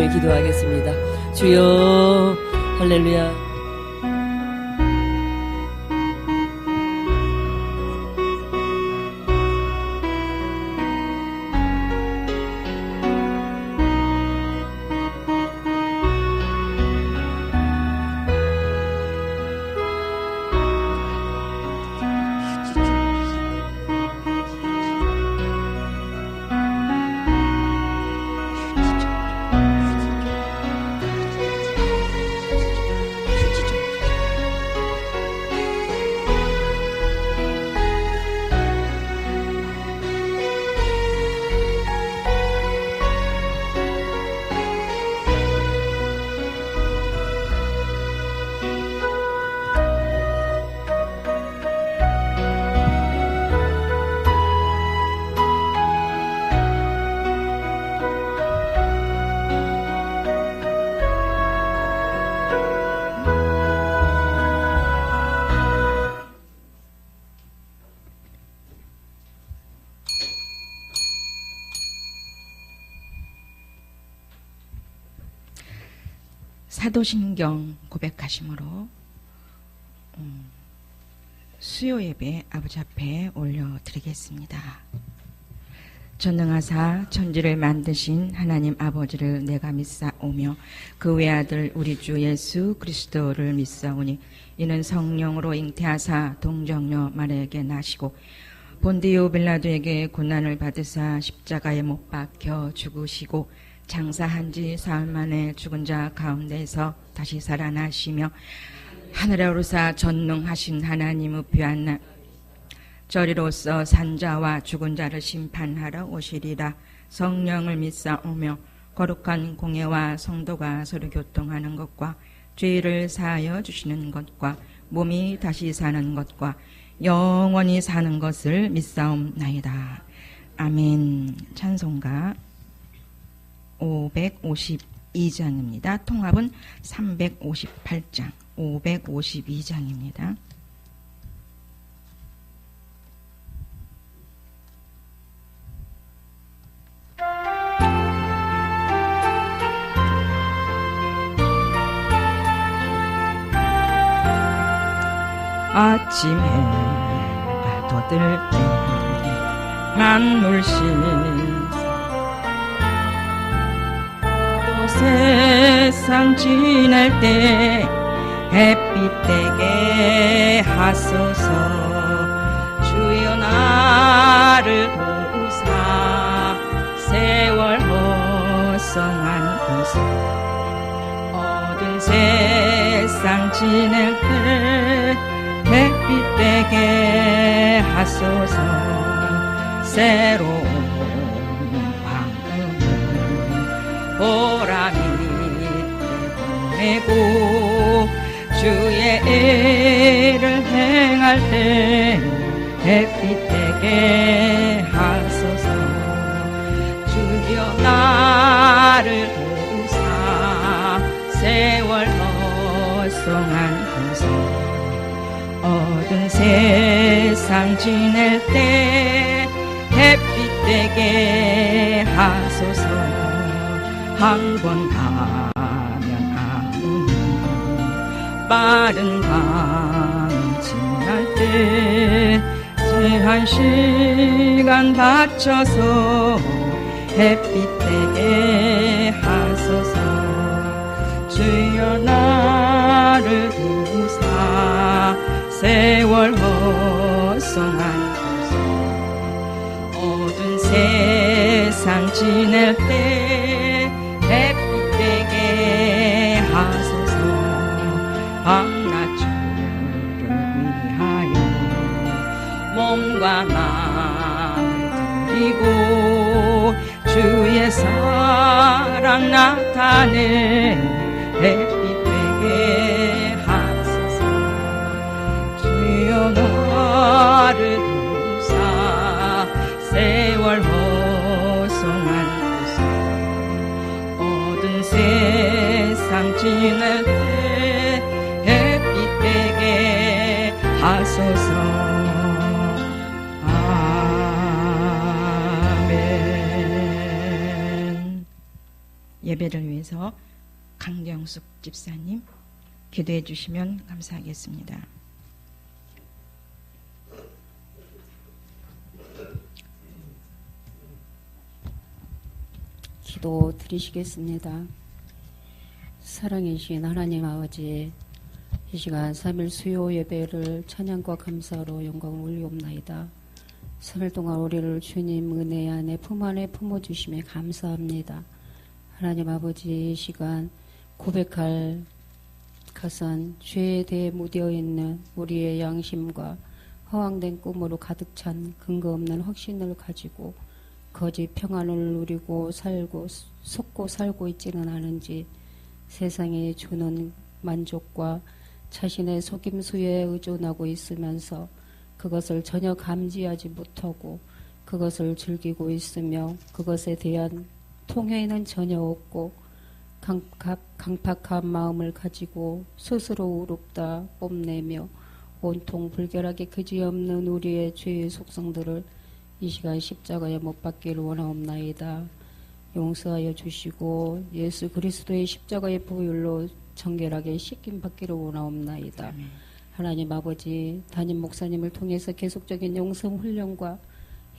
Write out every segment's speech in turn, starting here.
기도하겠습니다. 주여, 할렐루야. 사도신경 고백하심으로 수요 예배 아버지 앞에 올려드리겠습니다. 전능하사 천지를 만드신 하나님 아버지를 내가 믿사오며 그 외아들 우리 주 예수 그리스도를 믿사오니 이는 성령으로 잉태하사 동정녀 마리아에게 나시고 본디오 빌라도에게 고난을 받으사 십자가에 못 박혀 죽으시고 장사한 지 사흘 만에 죽은 자 가운데서 다시 살아나시며 하늘에 오르사 전능하신 하나님 우편에 날 저리로서 산자와 죽은 자를 심판하러 오시리라. 성령을 믿사오며 거룩한 공예와 성도가 서로 교통하는 것과 죄를 사하여 주시는 것과 몸이 다시 사는 것과 영원히 사는 것을 믿사옵나이다. 아멘. 찬송가 552장입니다. 통합은 358장, 552장입니다. 아침에 해가 돋을 때 만물신 세상 지낼 때 햇빛 되게 하소서. 주여 나를 도우사 세월 허성한 곳에 어두운 세상 지낼 때 햇빛 되게 하소서. 새로운 보람이 보내고 주의 일을 행할 때 햇빛 되게 하소서. 주여 나를 도우사 세월 허성한 곳에 어두운 세상 지낼 때 햇빛 되게 하소서. 한 번 가면 아무니 빠른 밤 지날 때 제한 시간 바쳐서 햇빛 되게 하소서. 주여 나를 도우사 세월 허성한 곳에 어두운 세상 지낼 때 햇빛 되게 하소서. 밤낮주를 위하여 몸과 마음을 드리고 주의 사랑 나타내 햇빛 되게 하소서. 주여 나를 도우사 세월 허성한 세상 지낼 때 햇빛 되게 하소서. 아멘. 예배를 위해서 강정숙 집사님 기도해 주시면 감사하겠습니다. 기도 드리시겠습니다. 사랑이신 하나님 아버지, 이 시간 3일 수요 예배를 찬양과 감사로 영광을 올리옵나이다. 3일 동안 우리를 주님 은혜 안에 품 안에 품어주심에 감사합니다. 하나님 아버지, 이 시간 고백할 것은 죄에 대해 묻어있는 우리의 양심과 허황된 꿈으로 가득 찬 근거 없는 확신을 가지고 거짓 평안을 누리고 살고 속고 살고 있지는 않은지, 세상이 주는 만족과 자신의 속임수에 의존하고 있으면서 그것을 전혀 감지하지 못하고 그것을 즐기고 있으며 그것에 대한 통회는 전혀 없고 강팍한 마음을 가지고 스스로 의롭다 뽐내며 온통 불결하게 그지없는 우리의 죄의 속성들을 이 시간 십자가에 못 박기를 원하옵나이다. 용서하여 주시고 예수 그리스도의 십자가의 보혈로 정결하게 씻김 받기를 원하옵나이다. 하나님 아버지, 담임 목사님을 통해서 계속적인 영성 훈련과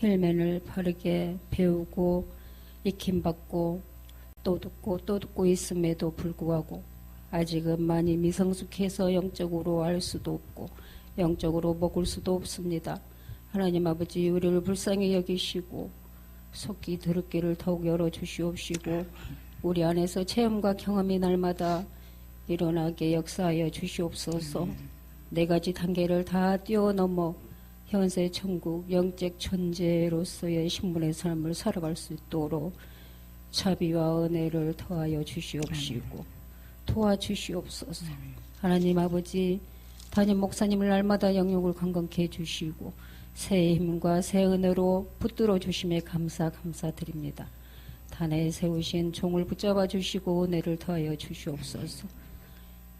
헬멘을 바르게 배우고 익힘받고 또 듣고 있음에도 불구하고 아직은 많이 미성숙해서 영적으로 알 수도 없고 영적으로 먹을 수도 없습니다. 하나님 아버지, 우리를 불쌍히 여기시고 속기 들을 더욱 열어주시옵시고 우리 안에서 체험과 경험이 날마다 일어나게 역사하여 주시옵소서. 네 가지 단계를 다 뛰어넘어 현세 천국 영적 존재로서의 신분의 삶을 살아갈 수 있도록 자비와 은혜를 더하여 주시옵시고 도와주시옵소서. 하나님 아버지, 담임 목사님을 날마다 영역을 강건케 해주시고 새 힘과 새 은혜로 붙들어 주심에 감사드립니다. 단에 세우신 종을 붙잡아 주시고 은혜를 더하여 주시옵소서.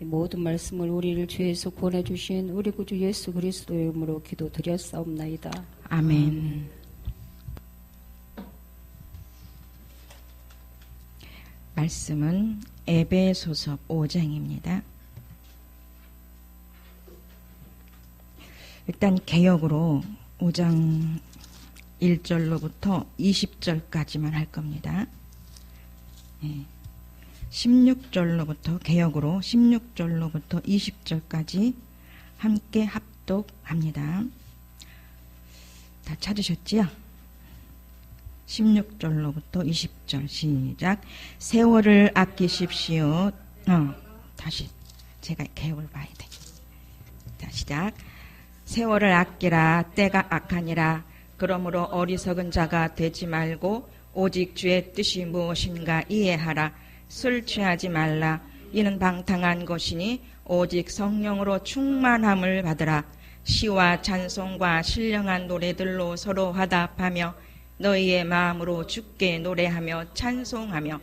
모든 말씀을 우리를 죄에서 구원해주신 우리 구주 예수 그리스도의 이름으로 기도드렸사옵나이다. 아멘. 말씀은 에베소서 5장입니다. 일단 개역으로 5장 1절로부터 20절까지만 할 겁니다. 16절로부터 개역으로 16절로부터 20절까지 함께 합독합니다. 다 찾으셨지요? 16절로부터 20절 시작. 세월을 아끼십시오. 다시 제가 개역을 봐야 돼. 자, 시작. 세월을 아끼라. 때가 악하니라. 그러므로 어리석은 자가 되지 말고 오직 주의 뜻이 무엇인가 이해하라. 술 취하지 말라. 이는 방탕한 것이니 오직 성령으로 충만함을 받으라. 시와 찬송과 신령한 노래들로 서로 화답하며 너희의 마음으로 주께 노래하며 찬송하며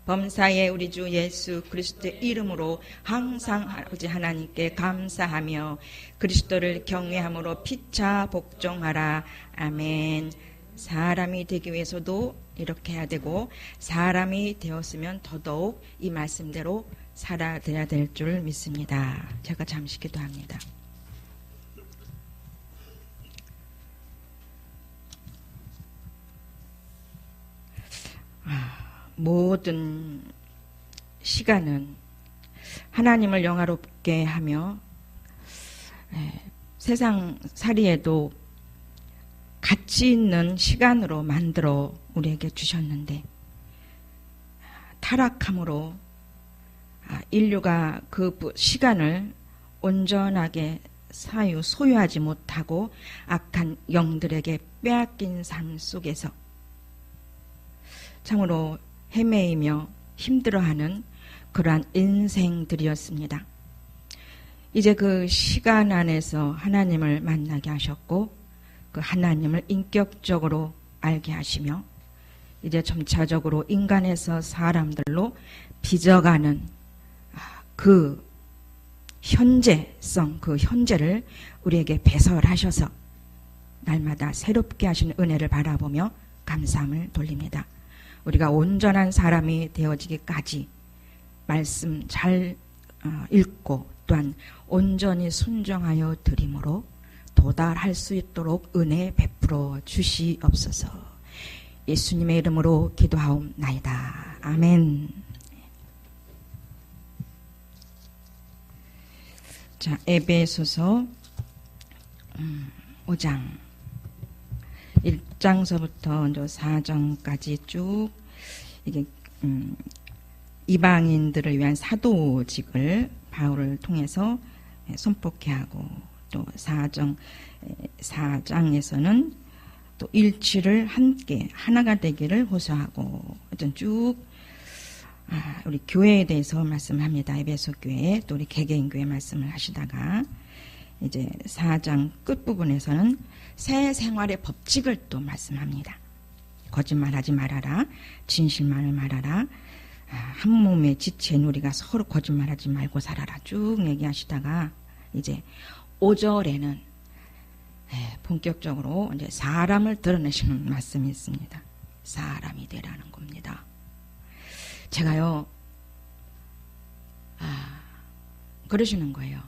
범사의 우리 주 예수 그리스도의 이름으로 항상 아버지 하나님께 감사하며 그리스도를 경외함으로 피차 복종하라. 아멘. 사람이 되기 위해서도 이렇게 해야 되고 사람이 되었으면 더더욱 이 말씀대로 살아야 될 줄 믿습니다. 제가 잠시 기도합니다. 모든 시간은 하나님을 영화롭게 하며 세상 살이에도 가치 있는 시간으로 만들어 우리에게 주셨는데 타락함으로 인류가 그 시간을 온전하게 소유하지 못하고 악한 영들에게 빼앗긴 삶 속에서 참으로 헤매이며 힘들어하는 그러한 인생들이었습니다. 이제 그 시간 안에서 하나님을 만나게 하셨고 그 하나님을 인격적으로 알게 하시며 이제 점차적으로 인간에서 사람들로 빚어가는 그 현재성, 그 현재를 우리에게 배설하셔서 날마다 새롭게 하시는 은혜를 바라보며 감사함을 돌립니다. 우리가 온전한 사람이 되어지기까지 말씀 잘 읽고 또한 온전히 순종하여 드림으로 도달할 수 있도록 은혜 베풀어 주시옵소서. 예수님의 이름으로 기도하옵나이다. 아멘. 자, 에베소서 5장 1장서부터 4장까지 쭉 이게 이방인들을 위한 사도직을 바울을 통해서 선포케 하고, 또 4장에서는 또 일치를 함께 하나가 되기를 호소하고, 어떤 쭉 우리 교회에 대해서 말씀합니다. 에베소 교회, 또 우리 개개인 교회 말씀을 하시다가 이제 4장 끝부분에서는 새 생활의 법칙을 또 말씀합니다. 거짓말하지 말아라, 진실만을 말하라, 한 몸의 지체인 우리가 서로 거짓말하지 말고 살아라 쭉 얘기하시다가 이제 5절에는 본격적으로 이제 사람을 드러내시는 말씀이 있습니다. 사람이 되라는 겁니다. 제가요, 그러시는 거예요.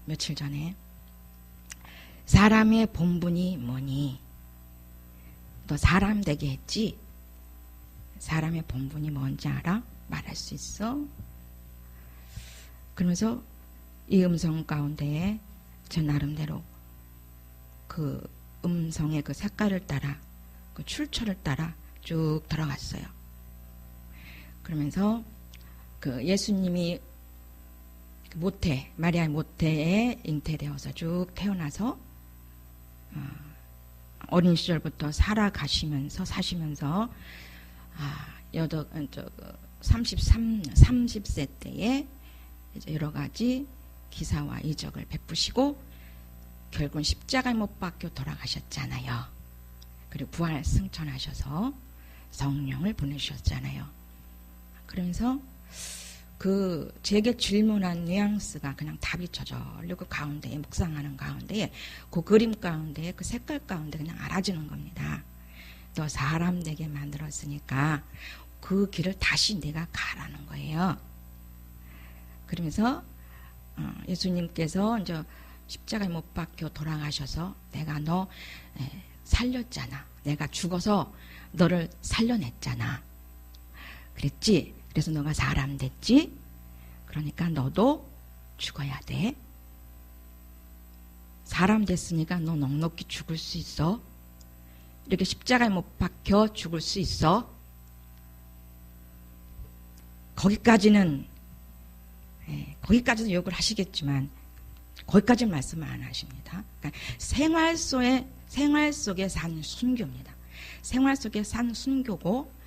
며칠 전에 사람의 본분이 뭐니? 너 사람 되게 했지? 사람의 본분이 뭔지 알아? 말할 수 있어? 그러면서 이 음성 가운데에 저 나름대로 그 음성의 그 색깔을 따라, 그 출처를 따라 쭉 들어갔어요. 그러면서 그 예수님이 모태, 마리아의 모태에 잉태되어서 쭉 태어나서 어린 시절부터 살아가시면서 사시면서 30세 때에 이제 여러 가지 기사와 이적을 베푸시고 결국은 십자가에 못 박혀 돌아가셨잖아요. 그리고 부활 승천하셔서 성령을 보내주셨잖아요. 그러면서 그 제게 질문한 뉘앙스가 그냥 답이 저절로 그 가운데에 묵상하는 가운데에 그 그림 가운데에 그 색깔 가운데 그냥 알아지는 겁니다. 너 사람 되게 만들었으니까 그 길을 다시 내가 가라는 거예요. 그러면서 예수님께서 이제 십자가에 못 박혀 돌아가셔서 내가 너 살렸잖아. 내가 죽어서 너를 살려냈잖아. 그랬지? 그래서 너가 사람 됐지? 그러니까 너도 죽어야 돼. 사람 됐으니까 너 넉넉히 죽을 수 있어. 이렇게 십자가에 못 박혀 죽을 수 있어. 거기까지는 욕을 하시겠지만 거기까지는 말씀을 안 하십니다. 그러니까 생활 속에 산 순교입니다. 생활 속에 산 순교고,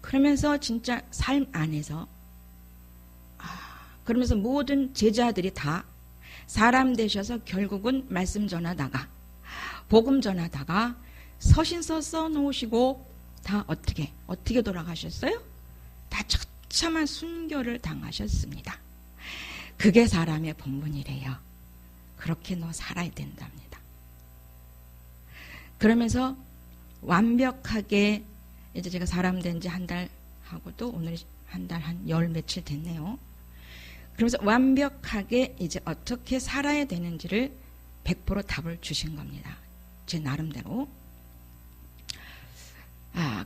그러면서 진짜 삶 안에서 그러면서 모든 제자들이 다 사람 되셔서 결국은 말씀 전하다가 복음 전하다가 서신서 써놓으시고 다 어떻게 돌아가셨어요? 다 처참한 순교를 당하셨습니다. 그게 사람의 본분이래요. 그렇게 너 살아야 된답니다. 그러면서 완벽하게 이제 제가 사람 된 지 한 달 하고도 오늘 한 달 한 열 며칠 됐네요. 그러면서 완벽하게 이제 어떻게 살아야 되는지를 100% 답을 주신 겁니다. 제 나름대로.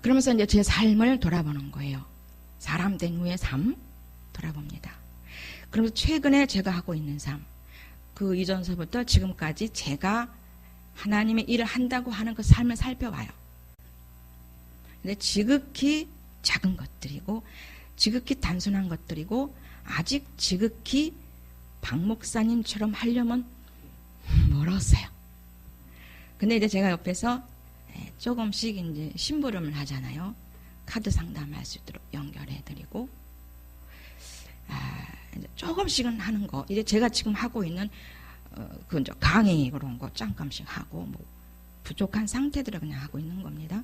그러면서 이제 제 삶을 돌아보는 거예요. 사람 된 후의 삶 돌아봅니다. 그러면서 최근에 제가 하고 있는 삶, 그 이전서부터 지금까지 제가 하나님의 일을 한다고 하는 그 삶을 살펴봐요. 근데 지극히 작은 것들이고 지극히 단순한 것들이고 아직 지극히 박 목사님처럼 하려면 멀었어요. 근데 이제 제가 옆에서 조금씩 이제 심부름을 하잖아요. 카드 상담할 수 있도록 연결해드리고, 이제 조금씩은 하는 거. 이제 제가 지금 하고 있는 그 이제 강의 그런 거 잠깐씩 하고, 뭐 부족한 상태들을 그냥 하고 있는 겁니다.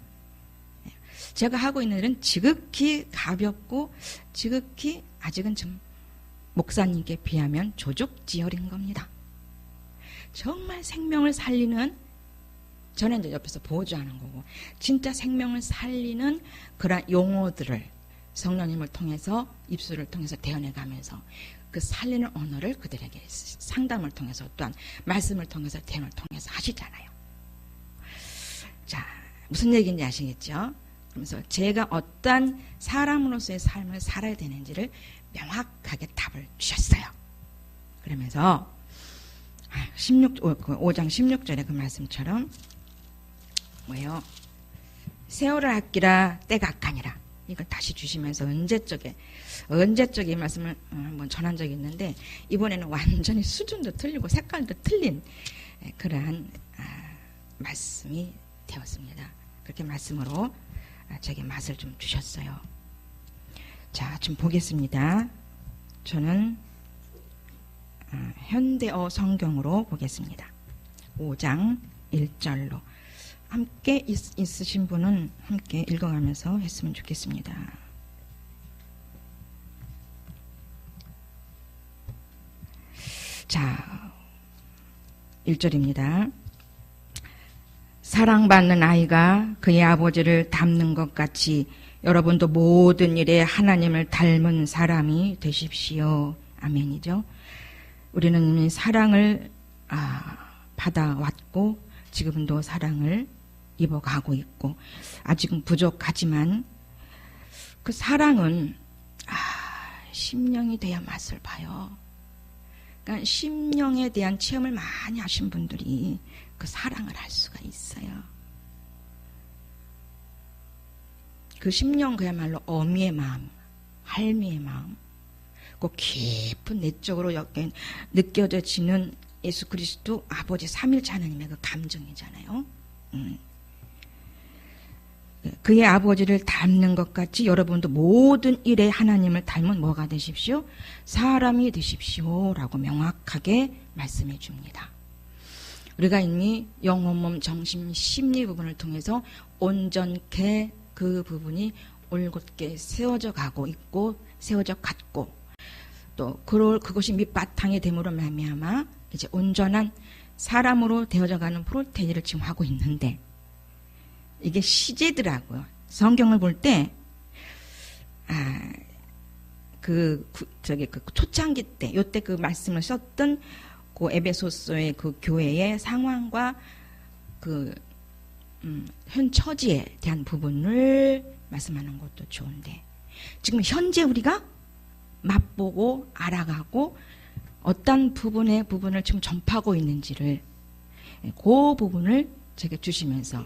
제가 하고 있는 일은 지극히 가볍고 지극히 아직은 좀 목사님께 비하면 조족지혈인 겁니다. 정말 생명을 살리는 저는 이제 옆에서 보조하는 거고, 진짜 생명을 살리는 그런 용어들을 성령님을 통해서, 입술을 통해서 대언해가면서 그 살리는 언어를 그들에게 상담을 통해서, 또한 말씀을 통해서, 대언을 통해서 하시잖아요. 자, 무슨 얘기인지 아시겠죠? 그러면서 제가 어떤 사람으로서의 삶을 살아야 되는지를 명확하게 답을 주셨어요. 그러면서 5장 16절의 그 말씀처럼 뭐예요? 세월을 아끼라 때가 악하니라. 이걸 다시 주시면서 언제적에 이 말씀을 한번 전한 적이 있는데, 이번에는 완전히 수준도 틀리고 색깔도 틀린 그러한 말씀이 되었습니다. 그렇게 말씀으로 제게 맛을 좀 주셨어요. 자, 좀 보겠습니다. 저는 현대어 성경으로 보겠습니다. 5장 1절로 함께 있으신 분은 함께 읽어가면서 했으면 좋겠습니다. 자, 1절입니다. 사랑받는 아이가 그의 아버지를 닮는 것 같이 여러분도 모든 일에 하나님을 닮은 사람이 되십시오. 아멘이죠. 우리는 이미 사랑을 받아왔고 지금도 사랑을 입어가고 있고, 아직은 부족하지만 그 사랑은 심령이 돼야 맛을 봐요. 그러니까 심령에 대한 체험을 많이 하신 분들이 그 사랑을 할 수가 있어요. 그 심령, 그야말로 어미의 마음, 할미의 마음, 그 깊은 내적으로 느껴져지는 예수 그리스도 아버지 삼일체 하나님의 그 감정이잖아요. 그의 아버지를 닮는 것 같이 여러분도 모든 일에 하나님을 닮은 뭐가 되십시오? 사람이 되십시오 라고 명확하게 말씀해 줍니다. 우리가 이미 영혼, 몸, 정신, 심리 부분을 통해서 온전케 그 부분이 올곧게 세워져 가고 있고, 세워져 갔고, 또 그것이 밑바탕이 됨으로 말미암아 이제 온전한 사람으로 되어져 가는 프로테이를 지금 하고 있는데, 이게 시제더라고요. 성경을 볼 때, 초창기 때, 요때 그 말씀을 썼던 그 에베소서의 그 교회의 상황과 현 처지에 대한 부분을 말씀하는 것도 좋은데, 지금 현재 우리가 맛보고 알아가고 어떤 부분을 지금 전파하고 있는지를, 그 부분을 제게 주시면서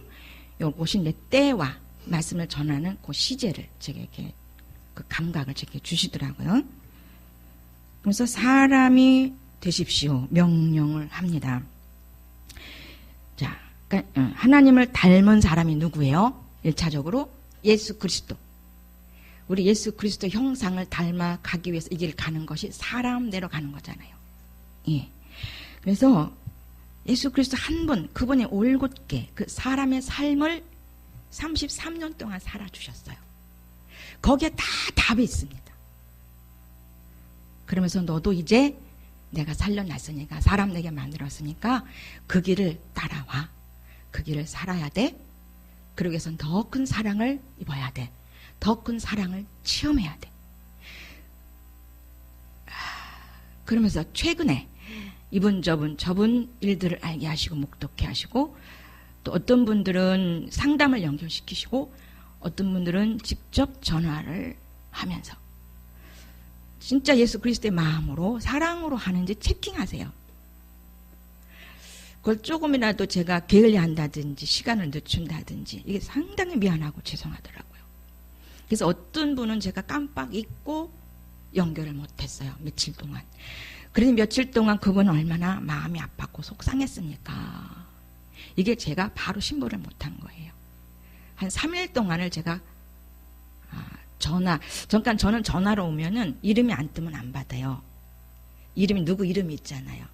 요것이 내 때와 말씀을 전하는 그 시제를 제게 그 감각을 제게 주시더라고요. 그래서 사람이 되십시오 명령을 합니다. 자, 그러니까 하나님을 닮은 사람이 누구예요? 1차적으로 예수 그리스도. 우리 예수 그리스도 형상을 닮아가기 위해서 이 길을 가는 것이 사람대로 가는 거잖아요. 예. 그래서 예수 그리스도 한 분, 그분이 올곧게 그 사람의 삶을 33년 동안 살아주셨어요. 거기에 다 답이 있습니다. 그러면서 너도 이제 내가 살려놨으니까, 사람 내게 만들었으니까 그 길을 따라와. 그 길을 살아야 돼. 그러기 위해서는 더 큰 사랑을 입어야 돼. 더 큰 사랑을 체험해야 돼. 그러면서 최근에 이분 저분 일들을 알게 하시고 목독해 하시고, 또 어떤 분들은 상담을 연결시키시고, 어떤 분들은 직접 전화를 하면서 진짜 예수 그리스도의 마음으로 사랑으로 하는지 체킹하세요. 그걸 조금이라도 제가 게을리한다든지 시간을 늦춘다든지 이게 상당히 미안하고 죄송하더라고요. 그래서 어떤 분은 제가 깜빡 잊고 연결을 못했어요. 며칠 동안. 그래서 며칠 동안 그분은 얼마나 마음이 아팠고 속상했습니까? 이게 제가 바로 신고를 못한 거예요. 한 3일 동안을 제가 그러니까 저는 전화로 오면은 이름이 안 뜨면 안 받아요. 이름이 누구 이름이 있잖아요.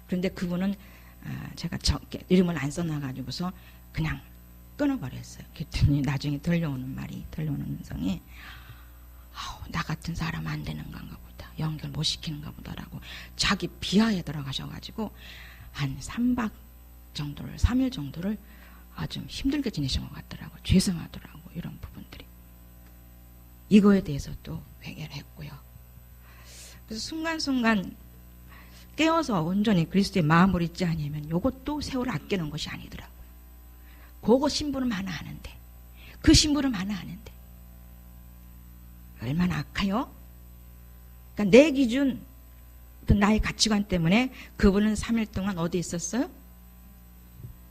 그런데 그분은 제가 이름을 안 써놔가지고서 그냥 끊어버렸어요. 그랬더니 나중에 들려오는 음성이 나 같은 사람 안 되는 건가 보다. 연결 못 시키는가 보다라고 자기 비하에 들어가셔가지고 한 3박 정도를 3일 정도를 좀 힘들게 지내신 것 같더라고요. 죄송하더라고요. 이런 부분들이. 이거에 대해서 또 회개를 했고요. 그래서 순간순간 깨어서 온전히 그리스도의 마음을 잊지 아니면 이것도 세월을 아끼는 것이 아니더라고요. 그거 신부름 하나 하는데, 그 신부름 하나 하는데 얼마나 악해요? 그러니까 내 기준, 어떤 나의 가치관 때문에 그분은 3일 동안 어디 있었어요?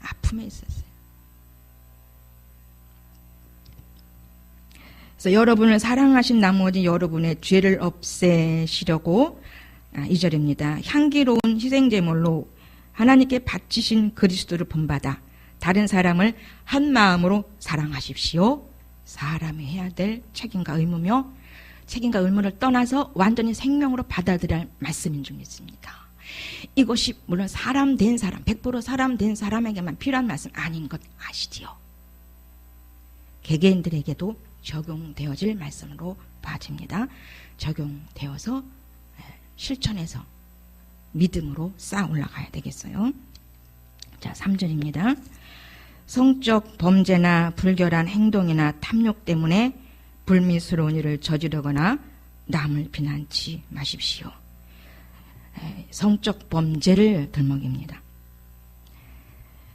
아픔에 있었어요. 그래서 여러분을 사랑하신 나머지 여러분의 죄를 없애시려고 2절입니다. 향기로운 희생제물로 하나님께 바치신 그리스도를 본받아 다른 사람을 한 마음으로 사랑하십시오. 사람이 해야 될 책임과 의무며 책임과 의무를 떠나서 완전히 생명으로 받아들여야 할 말씀인 줄 믿습니다. 이것이 물론 사람 된 사람, 100% 사람 된 사람에게만 필요한 말씀 아닌 것 아시지요? 개개인들에게도 적용되어질 말씀으로 봐집니다. 적용되어서 실천해서 믿음으로 쌓아 올라가야 되겠어요. 자, 3절입니다. 성적 범죄나 불결한 행동이나 탐욕 때문에 불미스러운 일을 저지르거나 남을 비난치 마십시오. 성적 범죄를 들먹입니다.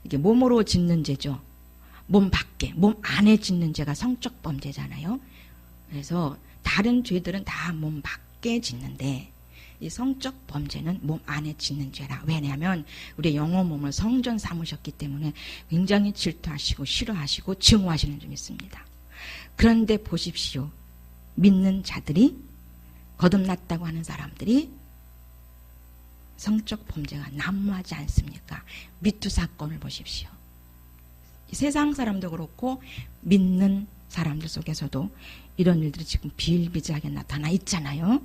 이게 몸으로 짓는 죄죠. 몸 밖에, 몸 안에 짓는 죄가 성적 범죄잖아요. 그래서 다른 죄들은 다 몸 밖에 짓는데 이 성적 범죄는 몸 안에 짓는 죄라. 왜냐하면 우리 영혼 몸을 성전 삼으셨기 때문에 굉장히 질투하시고 싫어하시고 증오하시는 줄 믿습니다. 그런데 보십시오. 믿는 자들이, 거듭났다고 하는 사람들이 성적 범죄가 난무하지 않습니까? 미투 사건을 보십시오. 세상 사람도 그렇고 믿는 사람들 속에서도 이런 일들이 지금 비일비재하게 나타나 있잖아요.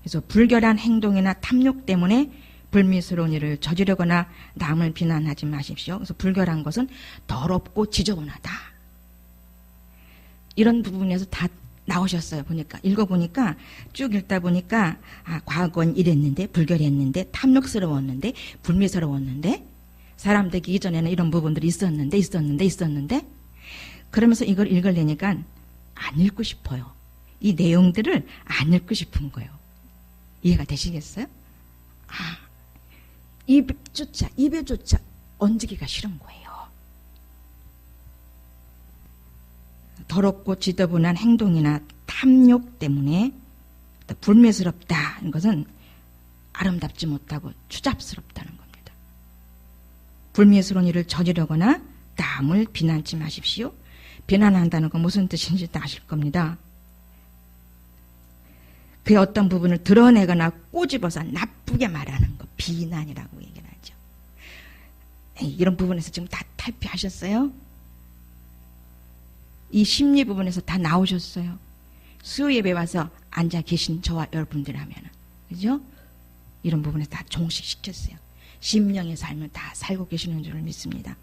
그래서 불결한 행동이나 탐욕 때문에 불미스러운 일을 저지르거나 남을 비난하지 마십시오. 그래서 불결한 것은 더럽고 지저분하다. 이런 부분에서 다 나오셨어요. 보니까 읽어보니까 쭉 읽다 보니까 과거엔 이랬는데 불결했는데 탐욕스러웠는데 불미스러웠는데 사람 되기 이전에는 이런 부분들이 있었는데 그러면서 이걸 읽으려니까 안 읽고 싶어요. 이 내용들을 안 읽고 싶은 거예요. 이해가 되시겠어요? 입에조차 얹기가 싫은 거예요. 더럽고 지저분한 행동이나 탐욕 때문에 불미스럽다는 것은 아름답지 못하고 추잡스럽다는 겁니다. 불미스러운 일을 저지르거나 남을 비난치 마십시오. 비난한다는 건 무슨 뜻인지 다 아실 겁니다. 그의 어떤 부분을 드러내거나 꼬집어서 나쁘게 말하는 거, 비난이라고 얘기를 하죠. 이런 부분에서 지금 다 탈피하셨어요? 이 심리 부분에서 다 나오셨어요? 수요 예배 와서 앉아 계신 저와 여러분들하면은, 그죠? 이런 부분에서 다 종식시켰어요. 심령의 삶을 다 살고 계시는 줄 믿습니다.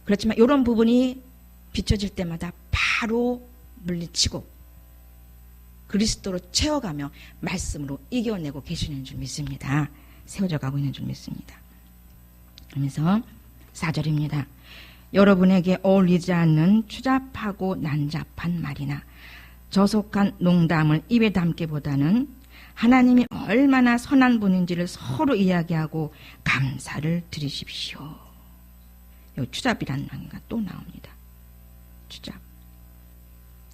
그렇지만 이런 부분이 비춰질 때마다 바로 물리치고 그리스도로 채워가며 말씀으로 이겨내고 계시는 줄 믿습니다. 세워져 가고 있는 줄 믿습니다. 그러면서 4절입니다. 여러분에게 어울리지 않는 추잡하고 난잡한 말이나 저속한 농담을 입에 담기보다는 하나님이 얼마나 선한 분인지를 서로 이야기하고 감사를 드리십시오. 여기 추잡이라는 단어가 또 나옵니다. 추잡.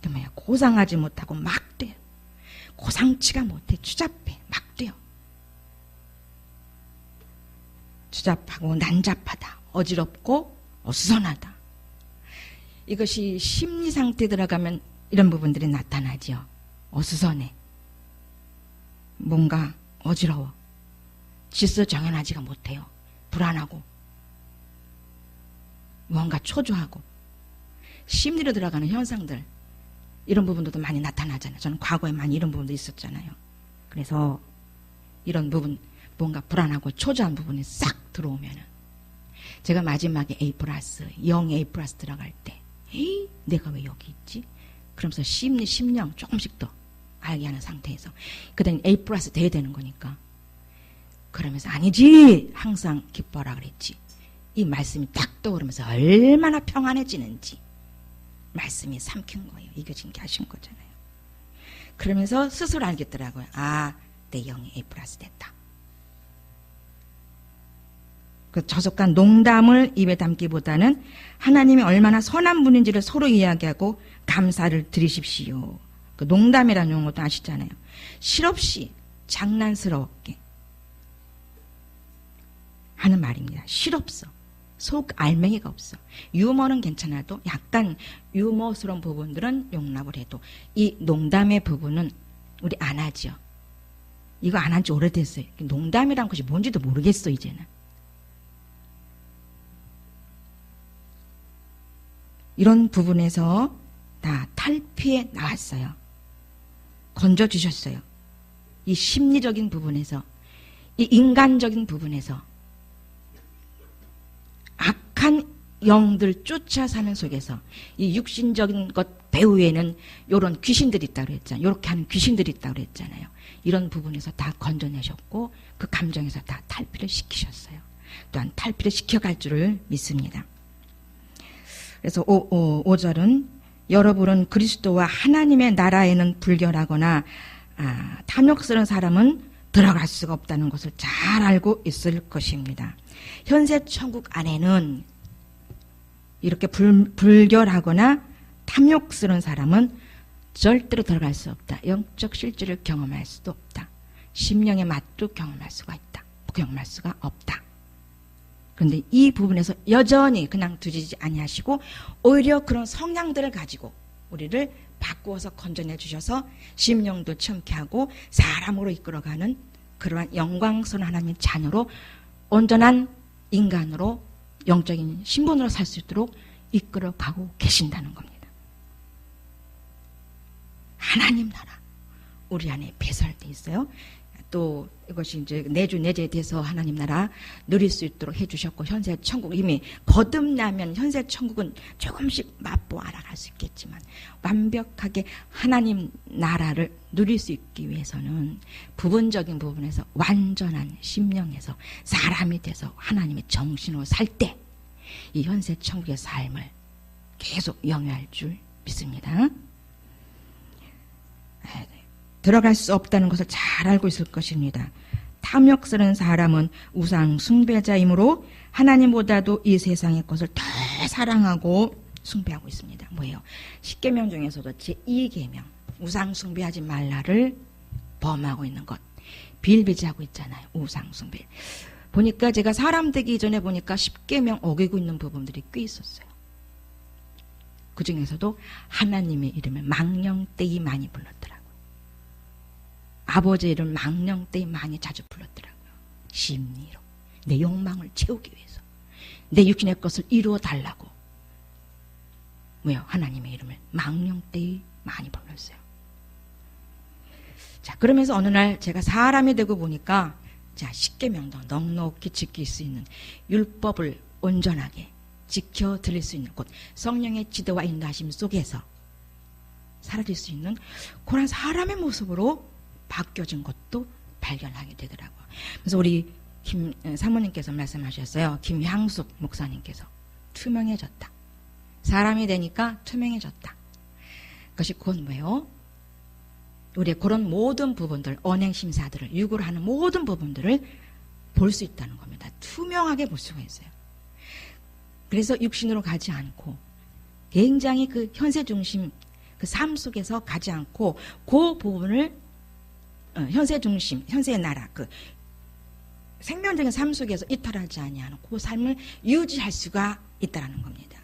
그 뭐야? 고상하지 못하고 막 돼요. 고상치가 못해. 추잡해. 막 돼요. 추잡하고 난잡하다. 어지럽고 어수선하다. 이것이 심리 상태에 들어가면 이런 부분들이 나타나죠. 어수선해. 뭔가 어지러워. 질서 정연하지가 못해요. 불안하고. 뭔가 초조하고. 심리로 들어가는 현상들. 이런 부분들도 많이 나타나잖아요. 저는 과거에 많이 이런 부분도 있었잖아요. 그래서 이런 부분, 뭔가 불안하고 초조한 부분이 싹 들어오면은 제가 마지막에 A+, 0 A+ 들어갈 때 에이, 내가 왜 여기 있지? 그러면서 심령 조금씩 더 알게 하는 상태에서 그다음에 A+ 돼야 되는 거니까 그러면서 아니지! 항상 기뻐라 그랬지. 이 말씀이 딱 떠오르면서 얼마나 평안해지는지 말씀이 삼킨 거예요. 이겨진 게 하신 거잖아요. 그러면서 스스로 알겠더라고요. 아, 내 영이 A+ 됐다. 그 저속한 농담을 입에 담기보다는 하나님이 얼마나 선한 분인지를 서로 이야기하고 감사를 드리십시오. 그 농담이라는 용어도 아시잖아요. 실없이 장난스럽게 하는 말입니다. 실없어. 속 알맹이가 없어. 유머는 괜찮아도 약간 유머스러운 부분들은 용납을 해도 이 농담의 부분은 우리 안 하죠. 이거 안 한 지 오래됐어요. 농담이란 것이 뭔지도 모르겠어 이제는. 이런 부분에서 다 탈피해 나왔어요. 건져주셨어요. 이 심리적인 부분에서, 이 인간적인 부분에서 악한 영들 쫓아 사는 속에서 이 육신적인 것 배후에는 이런 귀신들이 있다고 그랬잖아요. 이렇게 하는 귀신들이 있다고 그랬잖아요. 이런 부분에서 다 건져내셨고 그 감정에서 다 탈피를 시키셨어요. 또한 탈피를 시켜갈 줄을 믿습니다. 그래서 5절은 여러분은 그리스도와 하나님의 나라에는 불결하거나 탐욕스러운 사람은 들어갈 수가 없다는 것을 잘 알고 있을 것입니다. 현세 천국 안에는 이렇게 불결하거나 탐욕스러운 사람은 절대로 들어갈 수 없다. 영적 실질을 경험할 수도 없다. 심령의 맛도 경험할 수가 있다. 경험할 수가 없다. 그런데 이 부분에서 여전히 그냥 두지 아니하시고 오히려 그런 성향들을 가지고 우리를 바꾸어서 건져내 주셔서 심령도 참게 하고 사람으로 이끌어가는 그러한 영광스러운 하나님의 자녀로 온전한 인간으로 영적인 신분으로 살 수 있도록 이끌어가고 계신다는 겁니다. 하나님 나라 우리 안에 배설돼 있어요. 또 이것이 이제 내주 내재에 대해서 하나님 나라 누릴 수 있도록 해주셨고 현세 천국 이미 거듭나면 현세 천국은 조금씩 맛보 알아갈 수 있겠지만 완벽하게 하나님 나라를 누릴 수 있기 위해서는 부분적인 부분에서 완전한 심령에서 사람이 돼서 하나님의 정신으로 살 때 이 현세 천국의 삶을 계속 영위할 줄 믿습니다. 들어갈 수 없다는 것을 잘 알고 있을 것입니다. 탐욕스러운 사람은 우상 숭배자이므로 하나님보다도 이 세상의 것을 더 사랑하고 숭배하고 있습니다. 뭐예요? 10계명 중에서도 제2계명 우상 숭배하지 말라를 범하고 있는 것 빌비지하고 있잖아요. 우상 숭배. 보니까 제가 사람 되기 이전에 보니까 10계명 어기고 있는 부분들이 꽤 있었어요. 그 중에서도 하나님의 이름을 망령되이 많이 불렀더라고요. 아버지의 이름을 망령되이 많이 자주 불렀더라고요. 심리로 내 욕망을 채우기 위해서 내 육신의 것을 이루어 달라고 왜요? 하나님의 이름을 망령되이 많이 불렀어요. 자, 그러면서 어느 날 제가 사람이 되고 보니까 자, 10계명도 넉넉히 지킬 수 있는 율법을 온전하게 지켜 드릴 수 있는 곳 성령의 지도와 인도하심 속에서 사라질 수 있는 그런 사람의 모습으로 바뀌어진 것도 발견하게 되더라고요. 그래서 우리 김 사모님께서 말씀하셨어요. 김향숙 목사님께서 투명해졌다. 사람이 되니까 투명해졌다. 그것이 곧 뭐예요? 우리의 그런 모든 부분들, 언행심사들을 육으로 하는 모든 부분들을 볼 수 있다는 겁니다. 투명하게 볼 수가 있어요. 그래서 육신으로 가지 않고 굉장히 그 현세 중심 그 삶 속에서 가지 않고 그 부분을 현세 중심, 현세의 나라 그 생명적인 삶 속에서 이탈하지 아니하는 그 삶을 유지할 수가 있다는 겁니다.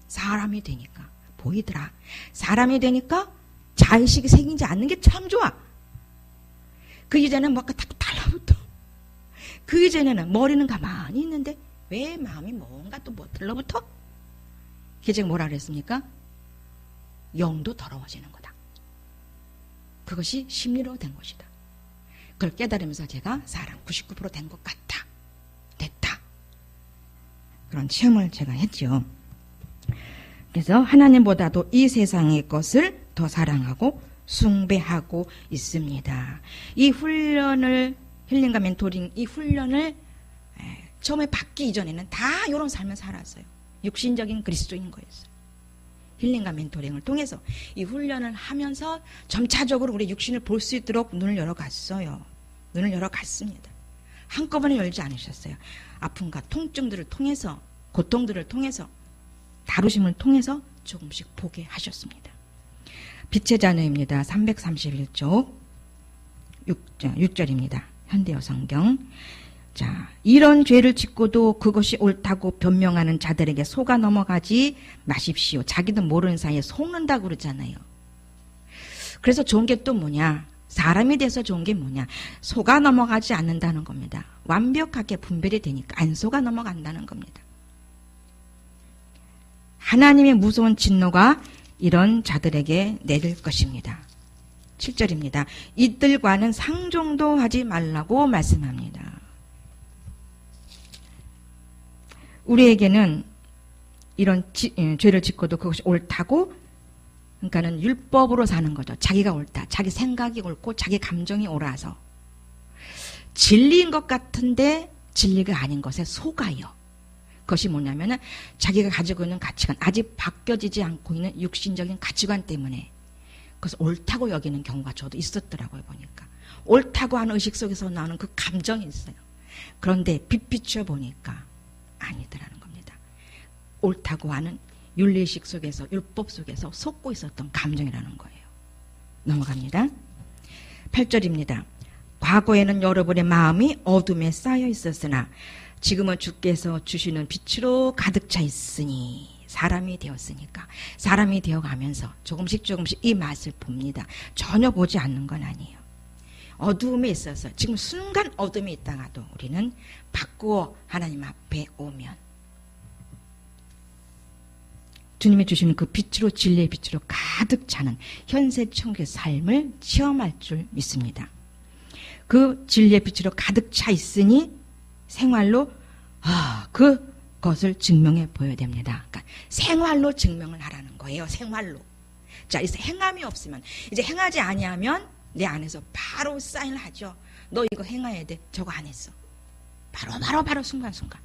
사람이 되니까 보이더라. 사람이 되니까 자의식이 생기지 않는 게 참 좋아. 그 이전에는 뭔가 딱 달라붙어. 그 이전에는 머리는 가만히 있는데 왜 마음이 뭔가 또 뭐 들러붙어? 그게 제가 뭐라 그랬습니까? 영도 더러워지는 거다. 그것이 심리로 된 것이다. 그걸 깨달으면서 제가 사람 99% 된 것 같다. 됐다. 그런 체험을 제가 했죠. 그래서 하나님보다도 이 세상의 것을 더 사랑하고 숭배하고 있습니다. 이 훈련을 힐링과 멘토링 이 훈련을 처음에 받기 이전에는 다 이런 삶을 살았어요. 육신적인 그리스도인 거였어요. 힐링과 멘토링을 통해서 이 훈련을 하면서 점차적으로 우리 육신을 볼 수 있도록 눈을 열어갔어요. 눈을 열어갔습니다. 한꺼번에 열지 않으셨어요. 아픔과 통증들을 통해서, 고통들을 통해서, 다루심을 통해서 조금씩 보게 하셨습니다. 빛의 자녀입니다. 331쪽 6절입니다. 현대어 성경. 자, 이런 죄를 짓고도 그것이 옳다고 변명하는 자들에게 속아 넘어가지 마십시오. 자기도 모르는 사이에 속는다고 그러잖아요. 그래서 좋은 게 또 뭐냐? 사람이 돼서 좋은 게 뭐냐? 속아 넘어가지 않는다는 겁니다. 완벽하게 분별이 되니까 안 속아 넘어간다는 겁니다. 하나님의 무서운 진노가 이런 자들에게 내릴 것입니다. 7절입니다. 이들과는 상종도 하지 말라고 말씀합니다. 우리에게는 이런 죄를 짓고도 그것이 옳다고, 그러니까는 율법으로 사는 거죠. 자기가 옳다, 자기 생각이 옳고 자기 감정이 옳아서 진리인 것 같은데 진리가 아닌 것에 속아요. 그것이 뭐냐면은 자기가 가지고 있는 가치관, 아직 바뀌어지지 않고 있는 육신적인 가치관 때문에 그것을 옳다고 여기는 경우가 저도 있었더라고요. 보니까 옳다고 하는 의식 속에서 나오는 그 감정이 있어요. 그런데 빛 비추어 보니까 아니더라는 겁니다. 옳다고 하는 윤리의식 속에서, 율법 속에서 속고 있었던 감정이라는 거예요. 넘어갑니다. 8절입니다. 과거에는 여러분의 마음이 어둠에 쌓여 있었으나 지금은 주께서 주시는 빛으로 가득 차 있으니, 사람이 되었으니까, 사람이 되어가면서 조금씩 이 맛을 봅니다. 전혀 보지 않는 건 아니에요. 어두움에 있어서 지금 순간 어둠에 있다가도 우리는 바꾸어 하나님 앞에 오면 주님이 주시는 그 빛으로, 진리의 빛으로 가득 차는 현세 천국의 삶을 체험할 줄 믿습니다. 그 진리의 빛으로 가득 차 있으니 생활로 그것을 증명해 보여야 됩니다. 그러니까 생활로 증명을 하라는 거예요. 생활로. 자, 이제 행함이 없으면, 이제 행하지 아니하면 내 안에서 바로 사인을 하죠. 너 이거 행해야 돼. 저거 안 했어. 바로 순간순간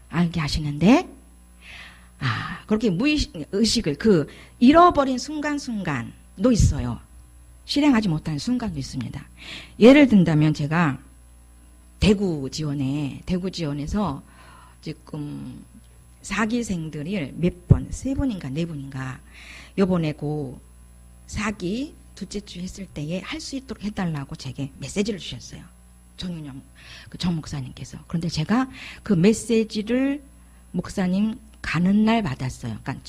알게 하시는데, 그렇게 의식을 잃어버린 순간순간도 있어요. 실행하지 못하는 순간도 있습니다. 예를 든다면 제가 대구 지원에서 지금 사기생들이 몇 번, 3번인가 4번인가 요번에 그 사기 둘째 주 했을 때에 할 수 있도록 해달라고 제게 메시지를 주셨어요. 정윤영 정 목사님께서. 그런데 제가 그 메시지를 목사님 가는 날 받았어요. 그러니까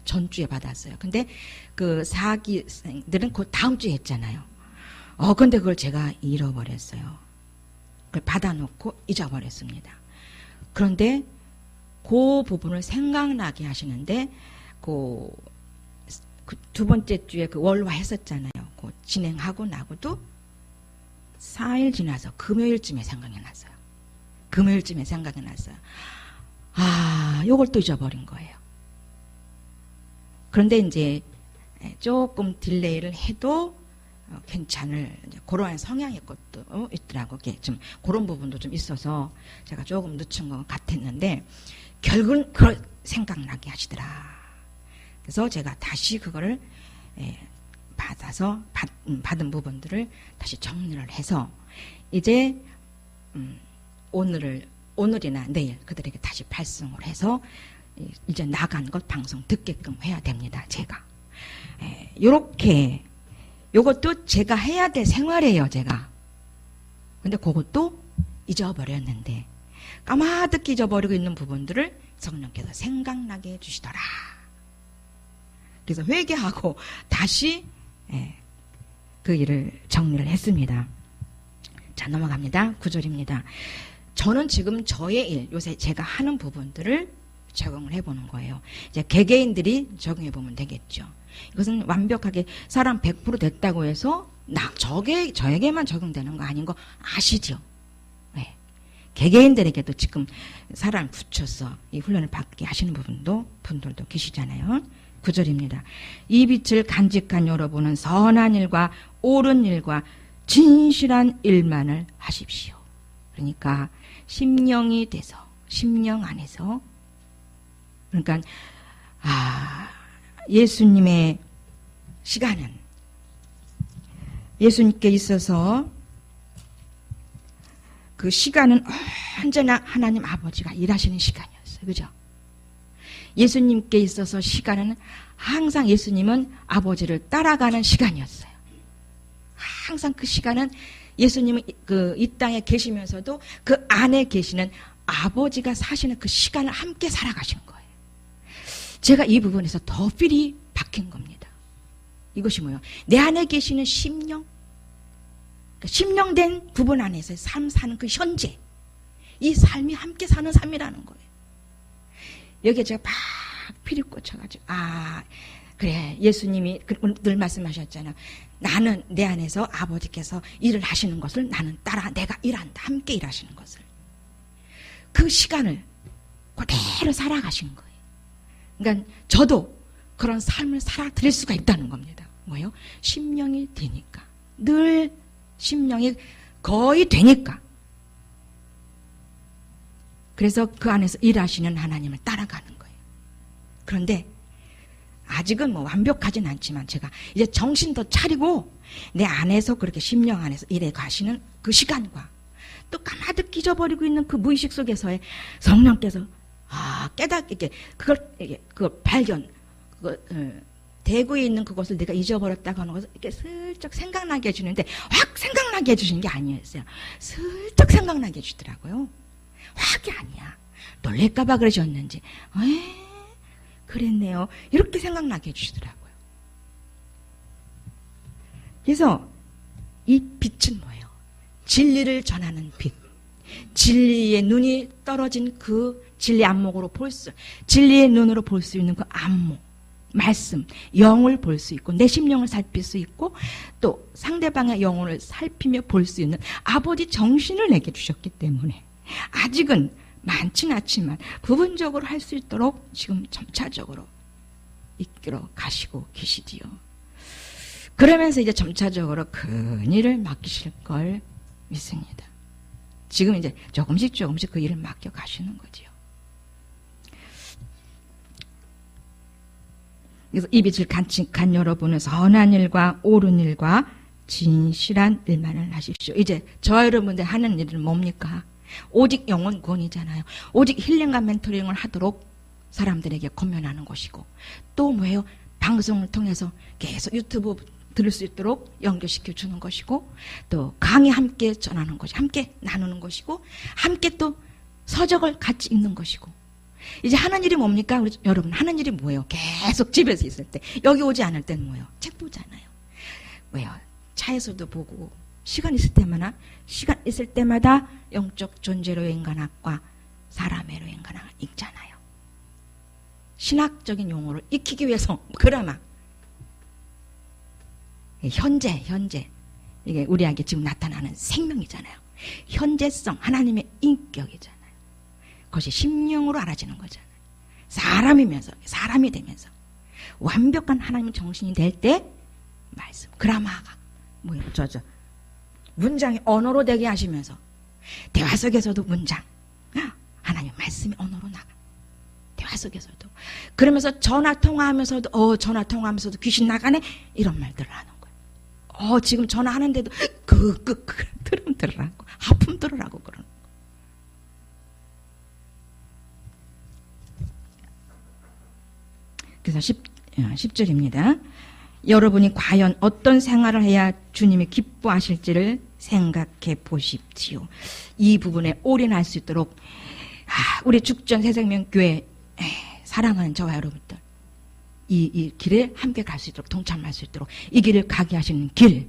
전주에 받았어요. 근데 그 사기생들은 그 다음 주에 했잖아요. 근데 그걸 제가 잃어버렸어요. 그걸 받아놓고 잊어버렸습니다. 그런데 그 부분을 생각나게 하시는데 그 두 번째 주에 그 월화 했었잖아요. 그 진행하고 나고도 4일 지나서 금요일쯤에 생각이 났어요. 요걸 또 잊어버린 거예요. 그런데 이제 조금 딜레이를 해도 괜찮을 그러한 성향의 것도 있더라고. 좀 그런 부분도 좀 있어서 제가 조금 늦춘 것 같았는데 결국은 그걸 생각나게 하시더라. 그래서 제가 다시 그거를 받아서 받은 부분들을 다시 정리를 해서 이제 오늘이나 내일 그들에게 다시 발송을 해서 이제 나간 것 방송 듣게끔 해야 됩니다. 제가 요것도 제가 해야 될 생활이에요. 제가. 근데 그것도 잊어버렸는데 까마득히 잊어버리고 있는 부분들을 성령께서 생각나게 해주시더라. 그래서 회개하고 다시 그 일을 정리를 했습니다. 자, 넘어갑니다. 9절입니다. 저는 지금 저의 일, 요새 제가 하는 부분들을 적용을 해보는 거예요. 이제 개개인들이 적용해보면 되겠죠. 이것은 완벽하게 사람 100% 됐다고 해서 저에게만 적용되는 거 아닌 거 아시죠? 네. 개개인들에게도 지금 사람 붙여서 이 훈련을 받게 하시는 분들도 계시잖아요. 9절입니다. 이 빛을 간직한 여러분은 선한 일과 옳은 일과 진실한 일만을 하십시오. 그러니까 심령이 돼서 심령 안에서 그러니까 예수님의 시간은 예수님께 있어서 그 시간은 언제나 하나님 아버지가 일하시는 시간이었어요. 그죠? 예수님께 있어서 시간은 항상 예수님은 아버지를 따라가는 시간이었어요. 항상 그 시간은 예수님은 이 땅에 계시면서도 그 안에 계시는 아버지가 사시는 그 시간을 함께 살아가신 거예요. 제가 이 부분에서 더 필이 박힌 겁니다. 이것이 뭐예요? 내 안에 계시는 심령, 심령된 부분 안에서 삶 사는 그 현재, 이 삶이 함께 사는 삶이라는 거예요. 여기에 제가 막 필이 꽂혀가지고 그래, 예수님이 늘 말씀하셨잖아요. 나는 내 안에서 아버지께서 일을 하시는 것을 나는 따라 내가 일한다. 함께 일하시는 것을. 그 시간을 그대로 살아가신 거예요. 그러니까 저도 그런 삶을 살아드릴 수가 있다는 겁니다. 뭐예요? 심령이 되니까. 늘 심령이 거의 되니까. 그래서 그 안에서 일하시는 하나님을 따라가는 거예요. 그런데 아직은 뭐 완벽하진 않지만 제가 이제 정신 더 차리고 내 안에서 그렇게 심령 안에서 일해 가시는 그 시간과 또 까마득 잊어버리고 있는 그 무의식 속에서의 성령께서 깨닫게 그걸 발견, 대구에 있는 그것을 내가 잊어버렸다고 하는 것을 이렇게 슬쩍 생각나게 해주는데 확 생각나게 해주시는 게 아니었어요. 슬쩍 생각나게 해주더라고요. 확이 아니야. 놀랄까봐 그러셨는지. 그랬네요. 이렇게 생각나게 해주시더라고요. 그래서 이 빛은 뭐예요? 진리를 전하는 빛. 진리의 눈이 떨어진 그 진리 안목으로 진리의 눈으로 볼 수 있는 그 안목, 말씀, 영을 볼 수 있고 내 심령을 살필 수 있고 또 상대방의 영혼을 살피며 볼 수 있는 아버지 정신을 내게 주셨기 때문에 아직은 많지는 않지만 부분적으로 할 수 있도록 지금 점차적으로 이끌어 가시고 계시지요. 그러면서 이제 점차적으로 큰 일을 맡기실 걸 믿습니다. 지금 이제 조금씩 그 일을 맡겨 가시는 거지요. 그래서 이 빛을 간직한 여러분은 선한 일과 옳은 일과 진실한 일만을 하십시오. 이제 저 여러분들 하는 일은 뭡니까? 오직 영혼 구원이잖아요. 오직 힐링과 멘토링을 하도록 사람들에게 권면하는 것이고 또 뭐예요? 방송을 통해서 계속 유튜브 들을 수 있도록 연결시켜 주는 것이고 또 강의 함께 전하는 것이 함께 나누는 것이고 함께 또 서적을 같이 읽는 것이고 이제 하는 일이 뭡니까? 우리 여러분 하는 일이 뭐예요? 계속 집에서 있을 때 여기 오지 않을 때는 뭐예요? 책 보잖아요. 왜요? 차에서도 보고 시간 있을 때마다 영적 존재로의 인간학과 사람의 인간학을 읽잖아요. 신학적인 용어를 익히기 위해서 그나마 현재 이게 우리에게 지금 나타나는 생명이잖아요. 현재성 하나님의 인격이잖아요. 그것이 심령으로 알아지는 거잖아요. 사람이 되면서 완벽한 하나님의 정신이 될 때 말씀 그라마가 뭐예요? 문장이 언어로 되게 하시면서 대화 속에서도 문장 하나님 말씀이 언어로 나가. 대화 속에서도 그러면서 전화 통화하면서도 귀신 나가네 이런 말들을 하는 거예요. 지금 전화하는데도 트름 들으라고 하품 들으라고 그러는 거예요. 그래서 10절입니다. 여러분이 과연 어떤 생활을 해야 주님이 기뻐하실지를 생각해 보십시오. 이 부분에 올인할 수 있도록 우리 죽전 새생명교회 사랑하는 저와 여러분들 이 길에 함께 갈 수 있도록 동참할 수 있도록 이 길을 가게 하시는 길에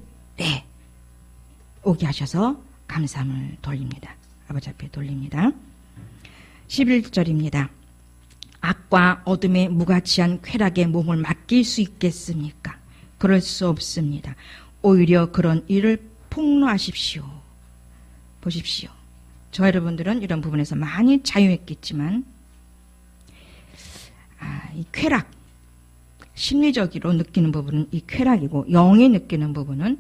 오게 하셔서 감사함을 돌립니다. 아버지 앞에 돌립니다. 11절입니다. 악과 어둠의 무가치한 쾌락에 몸을 맡길 수 있겠습니까? 그럴 수 없습니다. 오히려 그런 일을 폭로하십시오. 보십시오. 저 여러분들은 이런 부분에서 많이 자유했겠지만 이 쾌락, 심리적으로 느끼는 부분은 이 쾌락이고 영이 느끼는 부분은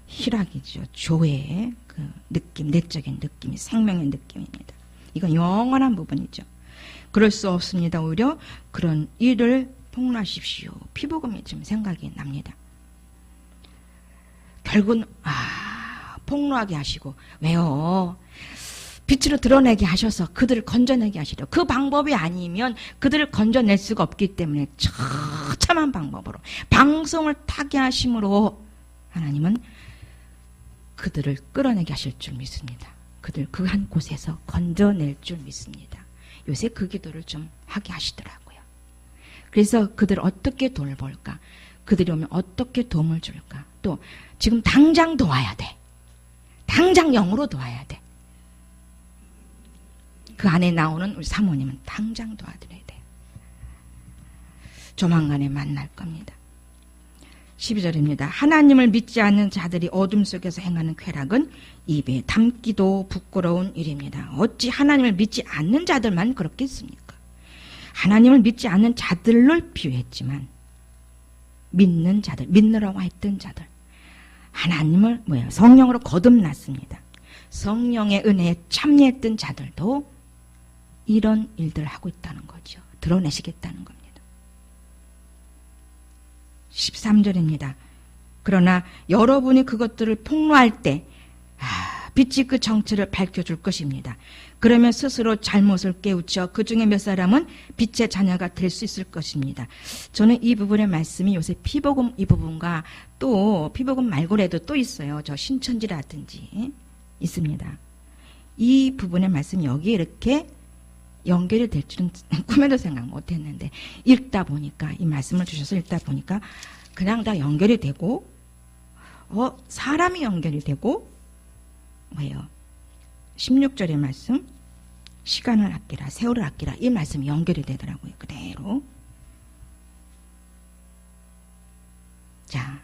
희락이죠. 조의 그 그 느낌, 내적인 느낌이 생명의 느낌입니다. 이건 영원한 부분이죠. 그럴 수 없습니다. 오히려 그런 일을 폭로하십시오. 피복음이 지금 생각이 납니다. 결국은 폭로하게 하시고 왜요? 빛으로 드러내게 하셔서 그들을 건져내게 하시려. 그 방법이 아니면 그들을 건져낼 수가 없기 때문에 처참한 방법으로 방송을 타게 하심으로 하나님은 그들을 끌어내게 하실 줄 믿습니다. 그들 그 한 곳에서 건져낼 줄 믿습니다. 요새 그 기도를 좀 하게 하시더라고요. 그래서 그들을 어떻게 돌볼까? 그들이 오면 어떻게 도움을 줄까? 또 지금 당장 도와야 돼. 당장 영으로 도와야 돼. 그 안에 나오는 우리 사모님은 당장 도와드려야 돼. 조만간에 만날 겁니다. 12절입니다. 하나님을 믿지 않는 자들이 어둠 속에서 행하는 쾌락은 입에 담기도 부끄러운 일입니다. 어찌 하나님을 믿지 않는 자들만 그렇겠습니까? 하나님을 믿지 않는 자들을 비유했지만 믿는 자들, 믿느라고 했던 자들, 하나님을 성령으로 거듭났습니다. 성령의 은혜에 참여했던 자들도 이런 일들을 하고 있다는 거죠. 드러내시겠다는 겁니다. 13절입니다. 그러나 여러분이 그것들을 폭로할 때 빛이 그 정체를 밝혀줄 것입니다. 그러면 스스로 잘못을 깨우쳐 그 중에 몇 사람은 빛의 자녀가 될 수 있을 것입니다. 저는 이 부분의 말씀이 요새 피복음 이 부분과 또 피복음 말고라도 또 있어요. 저 신천지라든지 있습니다. 이 부분의 말씀이 여기에 이렇게 연결이 될 줄은 꿈에도 생각 못했는데 읽다 보니까 이 말씀을 주셔서 읽다 보니까 그냥 다 연결이 되고 사람이 연결이 되고 뭐예요? 16절의 말씀 시간을 아끼라 세월을 아끼라 이 말씀이 연결이 되더라고요. 그대로. 자,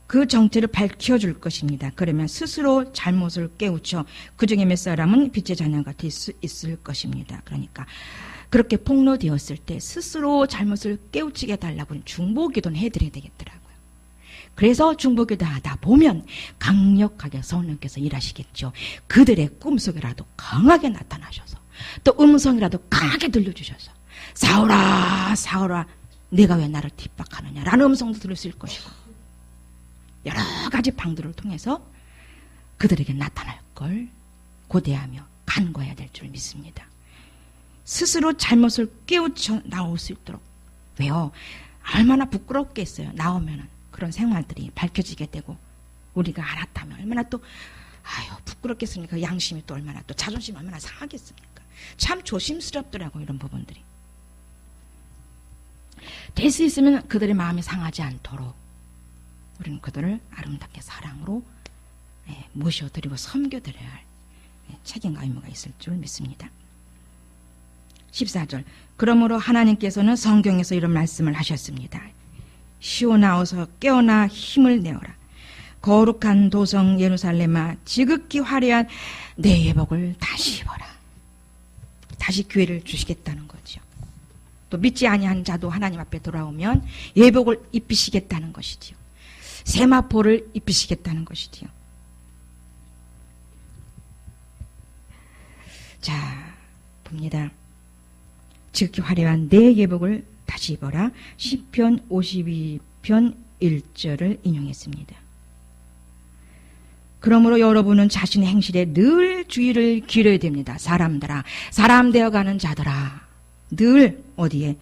그 정체를 밝혀줄 것입니다. 그러면 스스로 잘못을 깨우쳐 그 중에 몇 사람은 빛의 자녀가 될 수 있을 것입니다. 그러니까 그렇게 폭로되었을 때 스스로 잘못을 깨우치게 해달라고 중보기도는 해드려야 되겠더라고요. 그래서 중보기도 하다 보면 강력하게 성령께서 일하시겠죠. 그들의 꿈속이라도 강하게 나타나셔서 또 음성이라도 강하게 들려주셔서 사울아 사울아 내가 왜 나를 핍박하느냐 라는 음성도 들을 수 있을 것이고 여러 가지 방도를 통해서 그들에게 나타날 걸 고대하며 간구해야 될 줄 믿습니다. 스스로 잘못을 깨우쳐 나올 수 있도록. 왜요? 얼마나 부끄럽겠어요. 나오면은 그런 생활들이 밝혀지게 되고 우리가 알았다면 얼마나 또 부끄럽겠습니까? 양심이 또 얼마나 또 자존심이 얼마나 상하겠습니까? 참 조심스럽더라고 이런 부분들이. 될 수 있으면 그들의 마음이 상하지 않도록 우리는 그들을 아름답게 사랑으로 모셔드리고 섬겨드려야 할 책임과 의무가 있을 줄 믿습니다. 14절 그러므로 하나님께서는 성경에서 이런 말씀을 하셨습니다. 시온아어서 깨어나 힘을 내어라. 거룩한 도성 예루살렘아 지극히 화려한 내 예복을 다시 입어라. 다시 기회를 주시겠다는 거죠. 또 믿지 아니한 자도 하나님 앞에 돌아오면 예복을 입히시겠다는 것이지요. 세마포를 입히시겠다는 것이지요. 자, 봅니다. 지극히 화려한 내 예복을 다시 입어라. 시편 52편 1절을 인용했습니다. 그러므로 여러분은 자신의 행실에 늘 주의를 기울여야 됩니다. 사람들아, 사람 되어가는 자들아, 늘 어디에?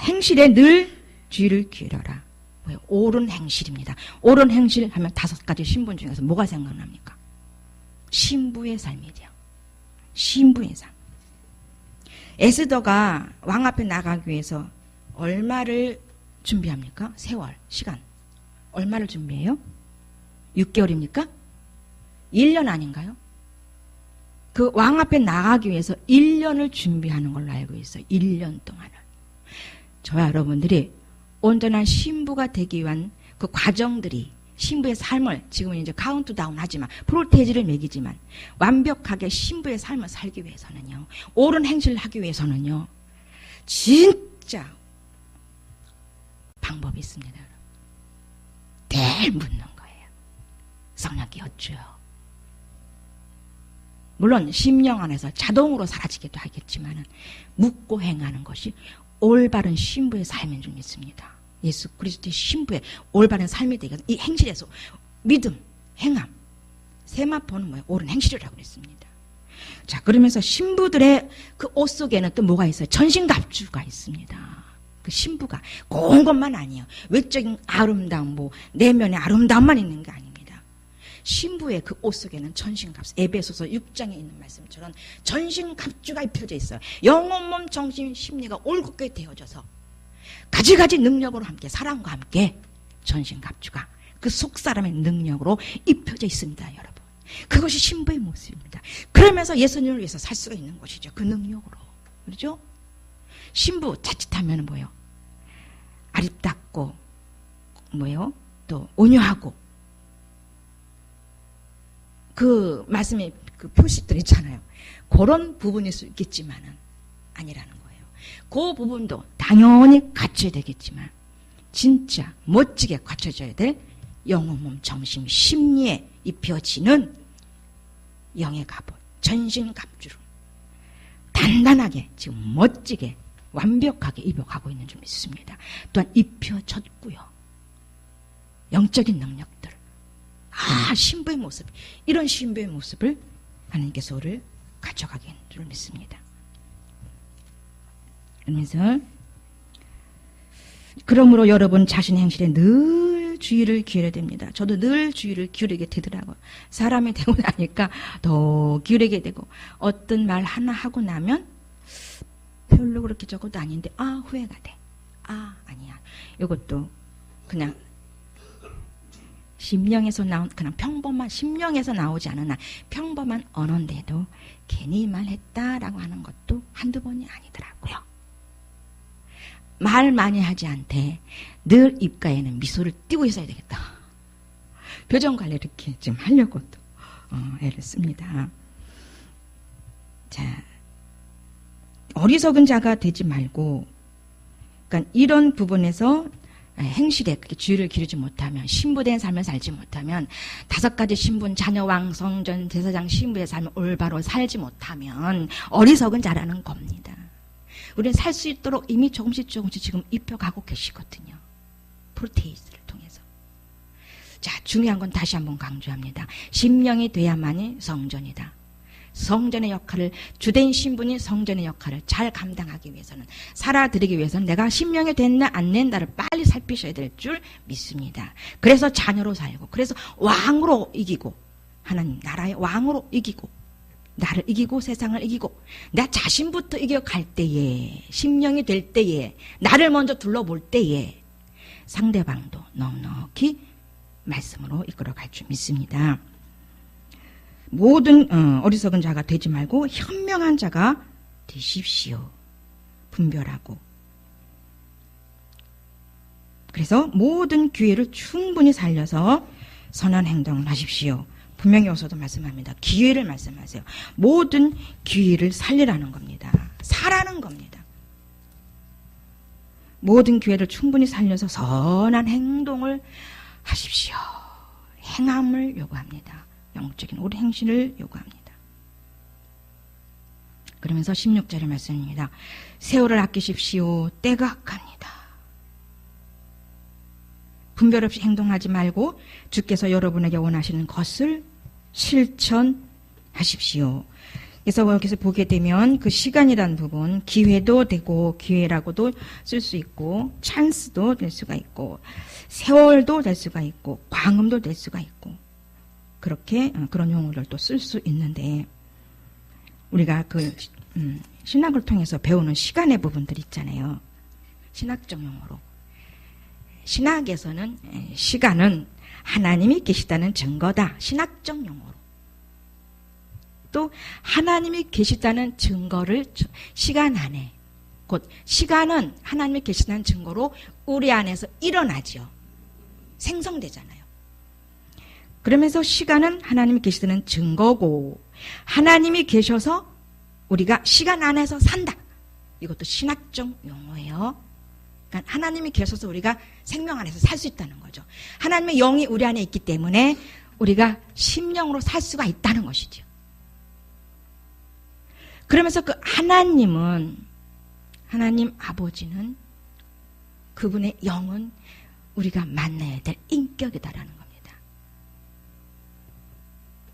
행실에 늘 주의를 기울여라. 뭐예요? 옳은 행실입니다. 옳은 행실 하면 5가지 신분 중에서 뭐가 생각납니까? 신부의 삶이죠. 신부의 삶. 에스더가 왕 앞에 나가기 위해서 얼마를 준비합니까? 세월, 시간. 얼마를 준비해요? 6개월입니까? 1년 아닌가요? 그 왕 앞에 나가기 위해서 1년을 준비하는 걸로 알고 있어요. 1년 동안을. 저와 여러분들이 온전한 신부가 되기 위한 그 과정들이 신부의 삶을 지금은 이제 카운트다운 하지만 프로테이지를 매기지만 완벽하게 신부의 삶을 살기 위해서는요. 옳은 행실을 하기 위해서는요. 진짜 방법이 있습니다. 늘 묻는 거예요. 성령께 여쭈어. 물론 심령 안에서 자동으로 사라지기도 하겠지만 묻고 행하는 것이 올바른 신부의 삶인 줄 믿습니다. 예수 그리스도의 신부의 올바른 삶이 되게 이 행실에서 믿음, 행함, 세마포는 뭐예요? 옳은 행실이라고 그랬습니다. 자, 그러면서 신부들의 그 옷 속에는 또 뭐가 있어요? 전신갑주가 있습니다. 그 신부가 고운 것만 아니에요. 외적인 아름다움, 뭐 내면의 아름다움만 있는 게 아닙니다. 신부의 그 옷 속에는 전신갑주, 에베소서 6장에 있는 말씀처럼 전신갑주가 입혀져 있어요. 영혼, 몸, 정신, 심리가 올곧게 되어져서 가지가지 능력으로 함께, 사랑과 함께 전신갑주가 그 속사람의 능력으로 입혀져 있습니다, 여러분. 그것이 신부의 모습입니다. 그러면서 예수님을 위해서 살 수가 있는 것이죠. 그 능력으로. 그렇죠? 신부 자칫하면 뭐예요? 아립답고 뭐예요? 또 온유하고 그 말씀에 그 표시들 있잖아요. 그런 부분일 수 있겠지만은 아니라는 거예요. 그 부분도 당연히 갖춰야 되겠지만 진짜 멋지게 갖춰져야 될 영혼, 몸, 정신, 심리에 입혀지는 영의 갑옷, 전신 갑주로 단단하게 지금 멋지게 완벽하게 입어가고 있는 줄 믿습니다. 또한 입혀졌고요. 영적인 능력들, 신부의 모습, 이런 신부의 모습을 하나님께서 우리를 가져가게 하는 줄 믿습니다. 그러면서 그러므로 여러분 자신의 행실에 늘 주의를 기울여야 됩니다. 저도 늘 주의를 기울이게 되더라고요. 사람이 되고 나니까 더 기울이게 되고 어떤 말 하나 하고 나면 별로 그렇게 적어도 아닌데 후회가 돼. 아니야. 이것도 그냥 심령에서 나온 그냥 평범한 심령에서 나오지 않으나 평범한 언어인데도 괜히 말했다라고 하는 것도 한두 번이 아니더라고요. 말 많이 하지 않되 늘 입가에는 미소를 띄고 있어야 되겠다. 표정 관리 이렇게 좀 하려고 또 애를 씁니다. 자, 어리석은 자가 되지 말고, 그러니까 이런 부분에서 행실에 그렇게 주의를 기르지 못하면, 신부된 삶을 살지 못하면, 5가지 신분, 자녀, 왕, 성전, 제사장, 신부의 삶을 올바로 살지 못하면 어리석은 자라는 겁니다. 우리는 살 수 있도록 이미 조금씩 지금 입혀가고 계시거든요. 프로테이스를 통해서. 자, 중요한 건 다시 한번 강조합니다. 심령이 돼야만이 성전이다. 성전의 역할을, 주된 신분이 성전의 역할을 잘 감당하기 위해서는, 살아드리기 위해서는 내가 신명이 됐나 안 된다를 빨리 살피셔야 될 줄 믿습니다. 그래서 자녀로 살고, 그래서 왕으로 이기고, 하나님 나라의 왕으로 이기고, 나를 이기고 세상을 이기고 나 자신부터 이겨갈 때에, 신명이 될 때에, 나를 먼저 둘러볼 때에 상대방도 넉넉히 말씀으로 이끌어갈 줄 믿습니다. 모든 어리석은 자가 되지 말고 현명한 자가 되십시오. 분별하고. 그래서 모든 기회를 충분히 살려서 선한 행동을 하십시오. 분명히 여기서도 말씀합니다. 기회를 말씀하세요. 모든 기회를 살리라는 겁니다. 사라는 겁니다. 모든 기회를 충분히 살려서 선한 행동을 하십시오. 행함을 요구합니다. 영적인 옳은 행실을 요구합니다. 그러면서 16절의 말씀입니다. 세월을 아끼십시오. 때가 악합니다. 분별 없이 행동하지 말고 주께서 여러분에게 원하시는 것을 실천하십시오. 그래서 여기서 보게 되면 그 시간이라는 부분, 기회도 되고 기회라고도 쓸 수 있고 찬스도 될 수가 있고 세월도 될 수가 있고 광음도 될 수가 있고 그렇게 그런 용어를 또 쓸 수 있는데, 우리가 그 신학을 통해서 배우는 시간의 부분들 있잖아요. 신학적 용어로. 신학에서는 시간은 하나님이 계시다는 증거다. 신학적 용어로. 또 하나님이 계시다는 증거를 시간 안에, 곧 시간은 하나님이 계시다는 증거로 우리 안에서 일어나지요. 생성되잖아요. 그러면서 시간은 하나님이 계시다는 증거고, 하나님이 계셔서 우리가 시간 안에서 산다. 이것도 신학적 용어예요. 그러니까 하나님이 계셔서 우리가 생명 안에서 살 수 있다는 거죠. 하나님의 영이 우리 안에 있기 때문에 우리가 심령으로 살 수가 있다는 것이죠. 그러면서 그 하나님 아버지는 그분의 영은 우리가 만나야 될 인격이다라는 겁니다.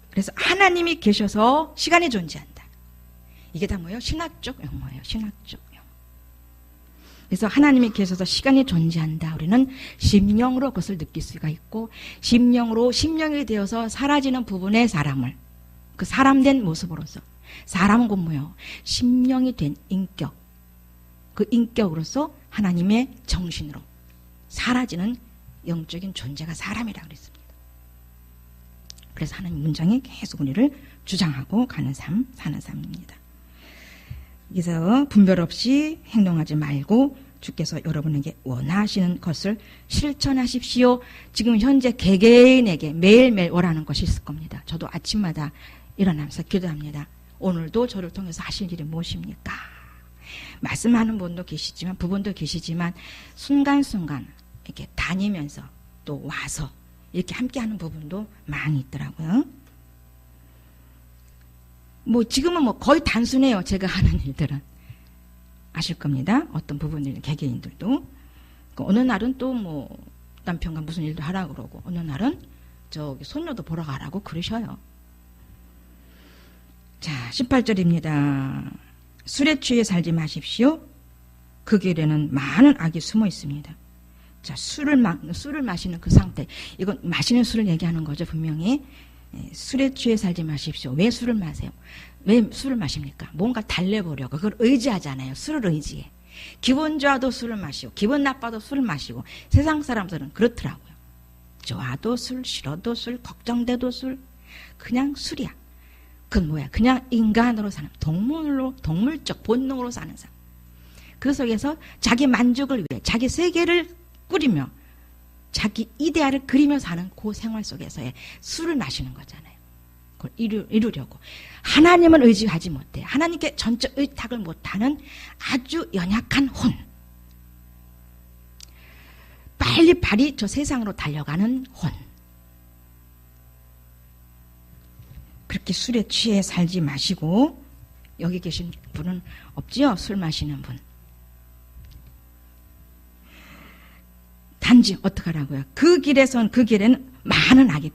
그래서 하나님이 계셔서 시간이 존재한다. 이게 다 뭐예요? 신학적 용어예요. 신학적 용어. 그래서 하나님이 계셔서 시간이 존재한다. 우리는 심령으로 그것을 느낄 수가 있고, 심령이 되어서 사라지는 부분의 사람을, 그 사람된 모습으로서, 사람은 곧 뭐예요? 심령이 된 인격, 그 인격으로서 하나님의 정신으로 사라지는 영적인 존재가 사람이라고 그랬습니다. 그래서 하나님 문장이 계속 우리를 주장하고 가는 삶, 사는 삶입니다. 그래서 분별 없이 행동하지 말고 주께서 여러분에게 원하시는 것을 실천하십시오. 지금 현재 개개인에게 매일매일 원하는 것이 있을 겁니다. 저도 아침마다 일어나면서 기도합니다. 오늘도 저를 통해서 하실 일이 무엇입니까? 말씀하는 분도 계시지만, 부분도 계시지만, 순간순간 이렇게 다니면서 또 와서 이렇게 함께하는 부분도 많이 있더라고요. 지금은 거의 단순해요. 제가 하는 일들은. 아실 겁니다. 어떤 부분들, 개개인들도. 어느 날은 또 남편과 무슨 일도 하라고 그러고, 어느 날은 저기 손녀도 보러 가라고 그러셔요. 자, 18절입니다. 술에 취해 살지 마십시오. 그 길에는 많은 악이 숨어 있습니다. 자, 술을 마시는 그 상태. 이건 마시는 술을 얘기하는 거죠, 분명히. 술에 취해 살지 마십시오. 왜 술을 마세요? 왜 술을 마십니까? 뭔가 달래보려고. 그걸 의지하잖아요. 술을 의지해. 기분 좋아도 술을 마시고, 기분 나빠도 술을 마시고, 세상 사람들은 그렇더라고요. 좋아도 술, 싫어도 술, 걱정돼도 술, 그냥 술이야. 그건 뭐야? 그냥 인간으로 사는, 동물적 본능으로 사는 사람. 그 속에서 자기 만족을 위해, 자기 세계를 꾸리며, 자기 이데알을 그리며 사는 그 생활 속에서의 술을 마시는 거잖아요. 그걸 이루려고. 하나님을 의지하지 못해. 하나님께 전적 의탁을 못하는 아주 연약한 혼. 빨리빨리 저 세상으로 달려가는 혼. 그렇게 술에 취해 살지 마시고, 여기 계신 분은 없지요? 술 마시는 분. 단지 어떡하라고요? 그 길에는 많은 악이,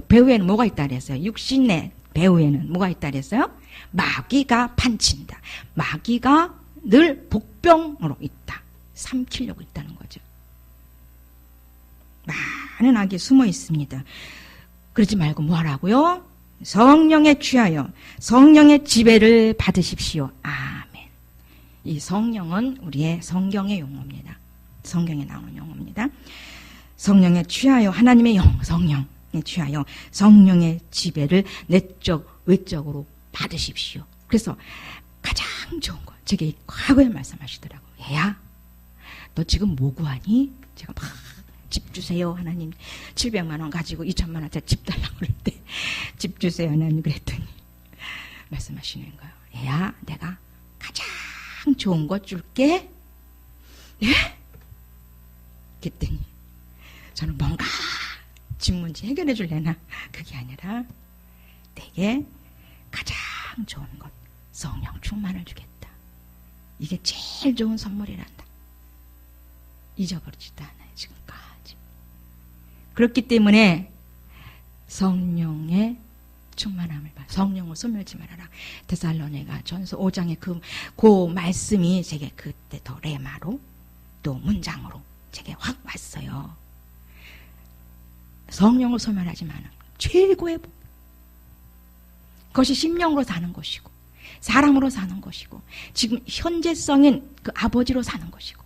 배후에는 뭐가 있다 그랬어요? 육신의 배후에는 뭐가 있다 그랬어요? 마귀가 판친다. 마귀가 늘 복병으로 있다. 삼키려고 있다는 거죠. 많은 악이 숨어 있습니다. 그러지 말고 뭐 하라고요? 성령에 취하여 성령의 지배를 받으십시오. 아멘. 이 성령은 우리의 성경의 용어입니다. 성경에 나오는 용어입니다. 성령에 취하여 하나님의 성령에 취하여 성령의 지배를 내적 외적으로 받으십시오. 그래서 가장 좋은 거, 제게 과거에 말씀하시더라고. 얘야, 너 지금 뭐 구하니? 제가 막 집 주세요 하나님. 700만 원 가지고 2천만 원짜리 집 달라고 그럴 때 집 주세요 하나님 그랬더니 말씀하시는 거예요. 얘야, 내가 가장 좋은 거 줄게. 예? 그랬더니 저는 뭔가 집 문제 해결해 줄래나? 그게 아니라 내게 가장 좋은 것, 성령 충만을 주겠다. 이게 제일 좋은 선물이란다. 잊어버리지도 않아요, 지금까지. 그렇기 때문에 성령의 충만함을 봐. 성령을 소멸치 말아라. 데살로니가 전서 5장의 그 말씀이 제게 그때 더 레마로 또 문장으로 제게 확 왔어요. 성령을 소멸하지 마는 최고의 복. 그것이 심령으로 사는 것이고, 사람으로 사는 것이고, 지금 현재성인 그 아버지로 사는 것이고,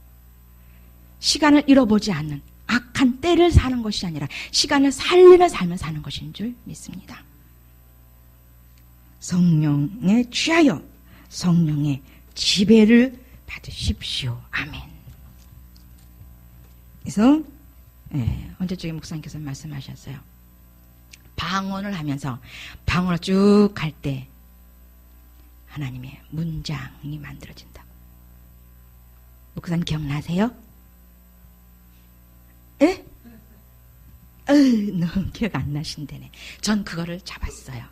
시간을 잃어보지 않는 악한 때를 사는 것이 아니라 시간을 살리는 삶을 사는 것인 줄 믿습니다. 성령에 취하여 성령의 지배를 받으십시오. 아멘. 그래서 언제적인 목사님께서 말씀하셨어요. 방언을 하면서 방언을 쭉 할 때 하나님의 문장이 만들어진다고. 목사님 기억나세요? 예? 너무 기억 안 나신다네. 전 그거를 잡았어요.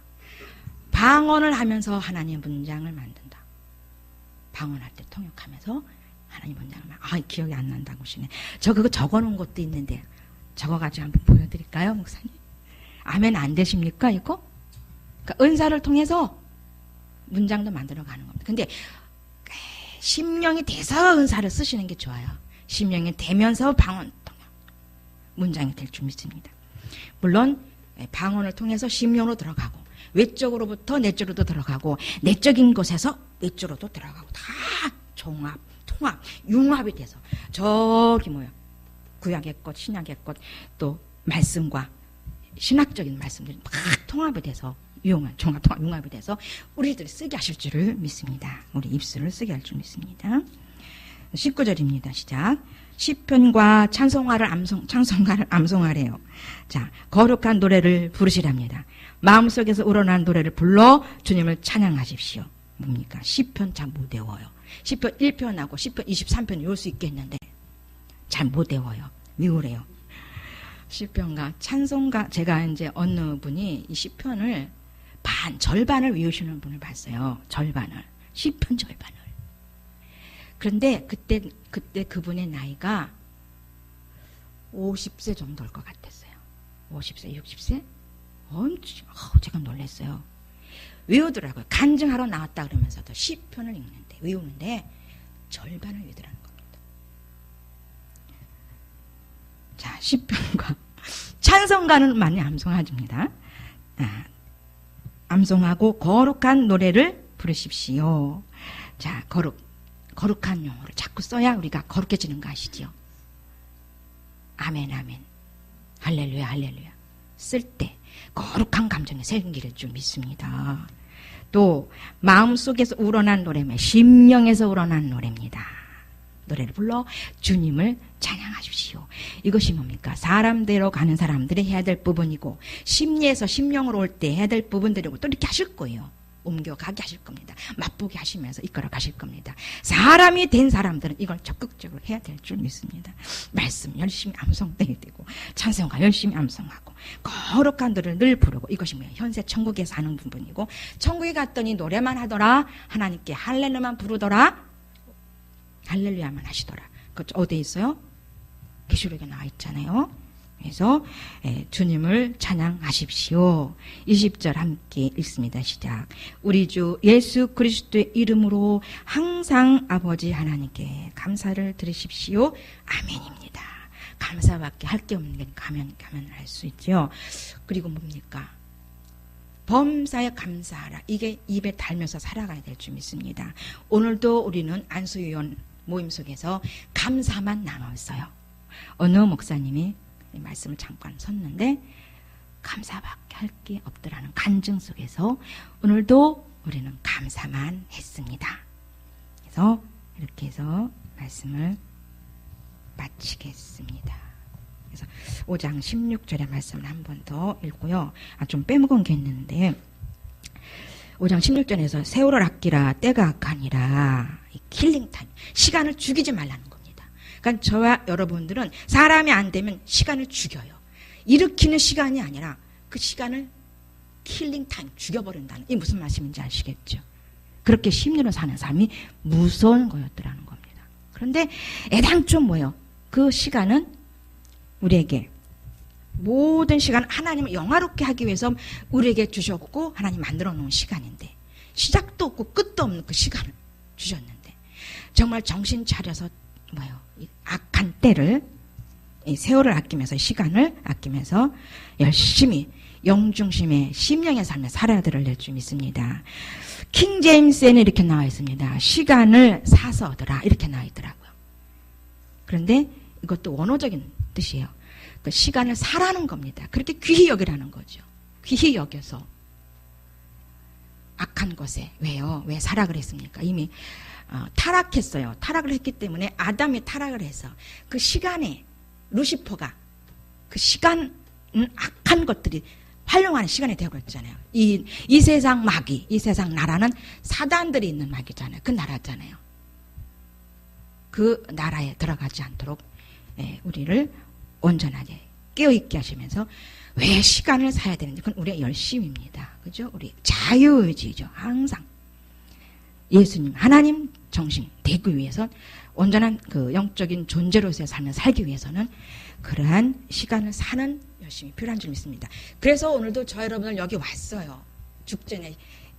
방언을 하면서 하나님의 문장을 만든다. 방언할 때 통역하면서 하나님 문장을 기억이 안 난다고 하시네. 저 그거 적어놓은 것도 있는데 적어가지고 한번 보여드릴까요, 목사님? 아멘 안 되십니까, 이거? 그러니까 은사를 통해서 문장도 만들어가는 겁니다. 근데 심령이 돼서 은사를 쓰시는 게 좋아요. 심령이 되면서 방언 통역 문장이 될 줄 믿습니다. 물론 방언을 통해서 심령으로 들어가고 외적으로부터 내적으로도 들어가고 내적인 곳에서 외적으로도 들어가고 다 종합, 통합, 융합이 돼서 저기 구약의 것, 신약의 것, 또 말씀과 신학적인 말씀들이 막 통합이 돼서 종합, 통합, 융합이 돼서 우리들이 쓰게 하실 줄을 믿습니다. 우리 입술을 쓰게 할 줄 믿습니다. 19절입니다. 시작. 시편과 찬송가를 암송하래요. 자, 거룩한 노래를 부르시랍니다. 마음속에서 우러난 노래를 불러 주님을 찬양하십시오. 뭡니까? 시편 잘 못 외워요. 시편 1편하고 시편 23편 외울 수 있겠는데 잘 못 외워요. 미우래요. 시편과 찬송가, 제가 이제 어느 분이 이 시편을 절반을 외우시는 분을 봤어요. 절반을. 시편 절반을. 그런데 그때 그분의 나이가 50세 정도일 것 같았어요. 50세, 60세? 제가 놀랐어요. 외우더라고요. 간증하러 나왔다 그러면서도 시편을 읽는데, 외우는데 절반을 외우더라는 겁니다. 자, 시편과 찬송가는 많이 암송하십니다. 암송하고 거룩한 노래를 부르십시오. 자, 거룩한 용어를 자꾸 써야 우리가 거룩해지는 거 아시죠? 아멘, 아멘. 할렐루야, 할렐루야. 쓸 때 거룩한 감정이 생길 줄 믿습니다. 또 마음속에서 우러난 노래면 심령에서 우러난 노래입니다. 노래를 불러 주님을 찬양하십시오. 이것이 뭡니까? 사람대로 가는 사람들이 해야 될 부분이고 심리에서 심령으로 올 때 해야 될 부분들이고 또 이렇게 하실 거예요. 옮겨가게 하실 겁니다. 맛보게 하시면서 이끌어 가실 겁니다. 사람이 된 사람들은 이걸 적극적으로 해야 될 줄 믿습니다. 말씀 열심히 암송해야 되고 찬송가 열심히 암송하고 거룩한 노래를 늘 부르고 이것이 뭐예요? 현세 천국에서 하는 부분이고 천국에 갔더니 노래만 하더라. 하나님께 할렐루야만 부르더라. 할렐루야만 하시더라. 그것 어디에 있어요? 계시록에 나와 있잖아요. 그래서 주님을 찬양하십시오. 20절 함께 읽습니다. 시작. 우리 주 예수 그리스도의 이름으로 항상 아버지 하나님께 감사를 드리십시오. 아멘입니다. 감사밖에 할 게 없는 게 가면 할 수 있죠. 그리고 뭡니까? 범사에 감사하라. 이게 입에 달면서 살아가야 될 줄 믿습니다. 오늘도 우리는 안수위원 모임 속에서 감사만 나눴어요. 어느 목사님이 말씀을 잠깐 섰는데 감사밖에 할 게 없더라는 간증 속에서 오늘도 우리는 감사만 했습니다. 그래서 이렇게 해서 말씀을 마치겠습니다. 그래서 5장 16절의 말씀을 한 번 더 읽고요. 좀 빼먹은 게 있는데 5장 16절에서 세월을 아끼라 때가 악하니라. 킬링타임. 시간을 죽이지 말라는 겁니다. 그러니까 저와 여러분들은 사람이 안 되면 시간을 죽여요. 일으키는 시간이 아니라 그 시간을 킬링타임 죽여버린다는 이 무슨 말씀인지 아시겠죠? 그렇게 심리로 사는 사람이 무서운 거였더라는 겁니다. 그런데 애당초 뭐예요? 그 시간은 우리에게 모든 시간 하나님을 영화롭게 하기 위해서 우리에게 주셨고 하나님 만들어 놓은 시간인데 시작도 없고 끝도 없는 그 시간을 주셨는데 정말 정신 차려서 뭐예요? 이 악한 때를 이 세월을 아끼면서 시간을 아끼면서 열심히 영중심의 심령의 삶에 살아야 될 줄 믿습니다. 킹 제임스에는 이렇게 나와 있습니다. 시간을 사서 얻으라 이렇게 나와 있더라고요. 그런데 이것도 원어적인 뜻이에요. 그 시간을 사라는 겁니다. 그렇게 귀히 여기라는 거죠. 귀히 여겨서 악한 것에 왜요? 왜 사라 그랬습니까? 이미 타락했어요. 타락을 했기 때문에 아담이 타락을 해서 그 시간에 루시퍼가 그 시간 악한 것들이 활용하는 시간이 되어버렸잖아요. 이 세상 마귀, 이 세상 나라는 사단들이 있는 마귀잖아요. 그 나라잖아요. 그 나라에 들어가지 않도록 우리를 온전하게 깨어있게 하시면서 왜 시간을 사야 되는지 그건 우리의 열심입니다. 그죠? 우리 자유의지죠. 항상 예수님 하나님 정신 되기 위해선 온전한 그 영적인 존재로서의 삶을 살기 위해서는 그러한 시간을 사는 열심이 필요한 줄 믿습니다. 그래서 오늘도 저 여러분을 여기 왔어요. 죽전에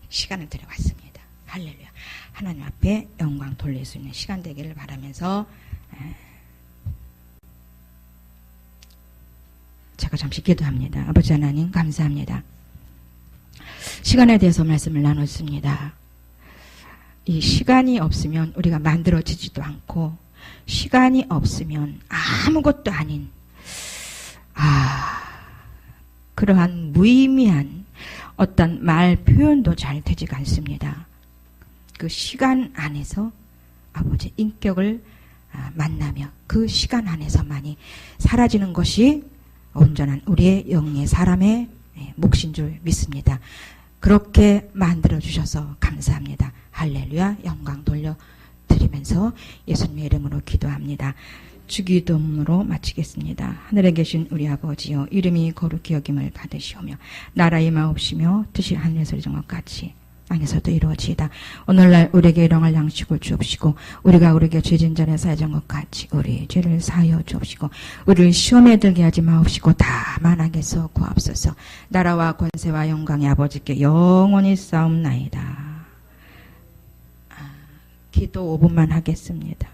시간을 들여왔습니다. 할렐루야. 하나님 앞에 영광 돌릴 수 있는 시간 되기를 바라면서 제가 잠시 기도합니다. 아버지 하나님 감사합니다. 시간에 대해서 말씀을 나눴습니다. 이 시간이 없으면 우리가 만들어지지도 않고 시간이 없으면 아무것도 아닌 그러한 무의미한 어떤 말 표현도 잘 되지가 않습니다. 그 시간 안에서 아버지 인격을 만나며 그 시간 안에서만이 사라지는 것이 온전한 우리의 영의 사람의 몫인 줄 믿습니다. 그렇게 만들어주셔서 감사합니다. 할렐루야 영광 돌려드리면서 예수님의 이름으로 기도합니다. 주기도문으로 마치겠습니다. 하늘에 계신 우리 아버지여 이름이 거룩히 여김을 받으시오며 나라의 임하옵시며 뜻이 하늘에서 이루어진 것 같이 땅에서도 이루어지이다. 오늘날 우리에게 일용할 양식을 주옵시고 우리가 우리에게 죄진 자를 사하던 것 같이 우리 죄를 사하여 주옵시고 우리를 시험에 들게 하지 마옵시고 다만 악에서 구하옵소서. 나라와 권세와 영광의 아버지께 영원히 싸움나이다. 기도 5분만 하겠습니다.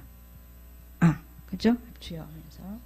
그죠? 주여 하면서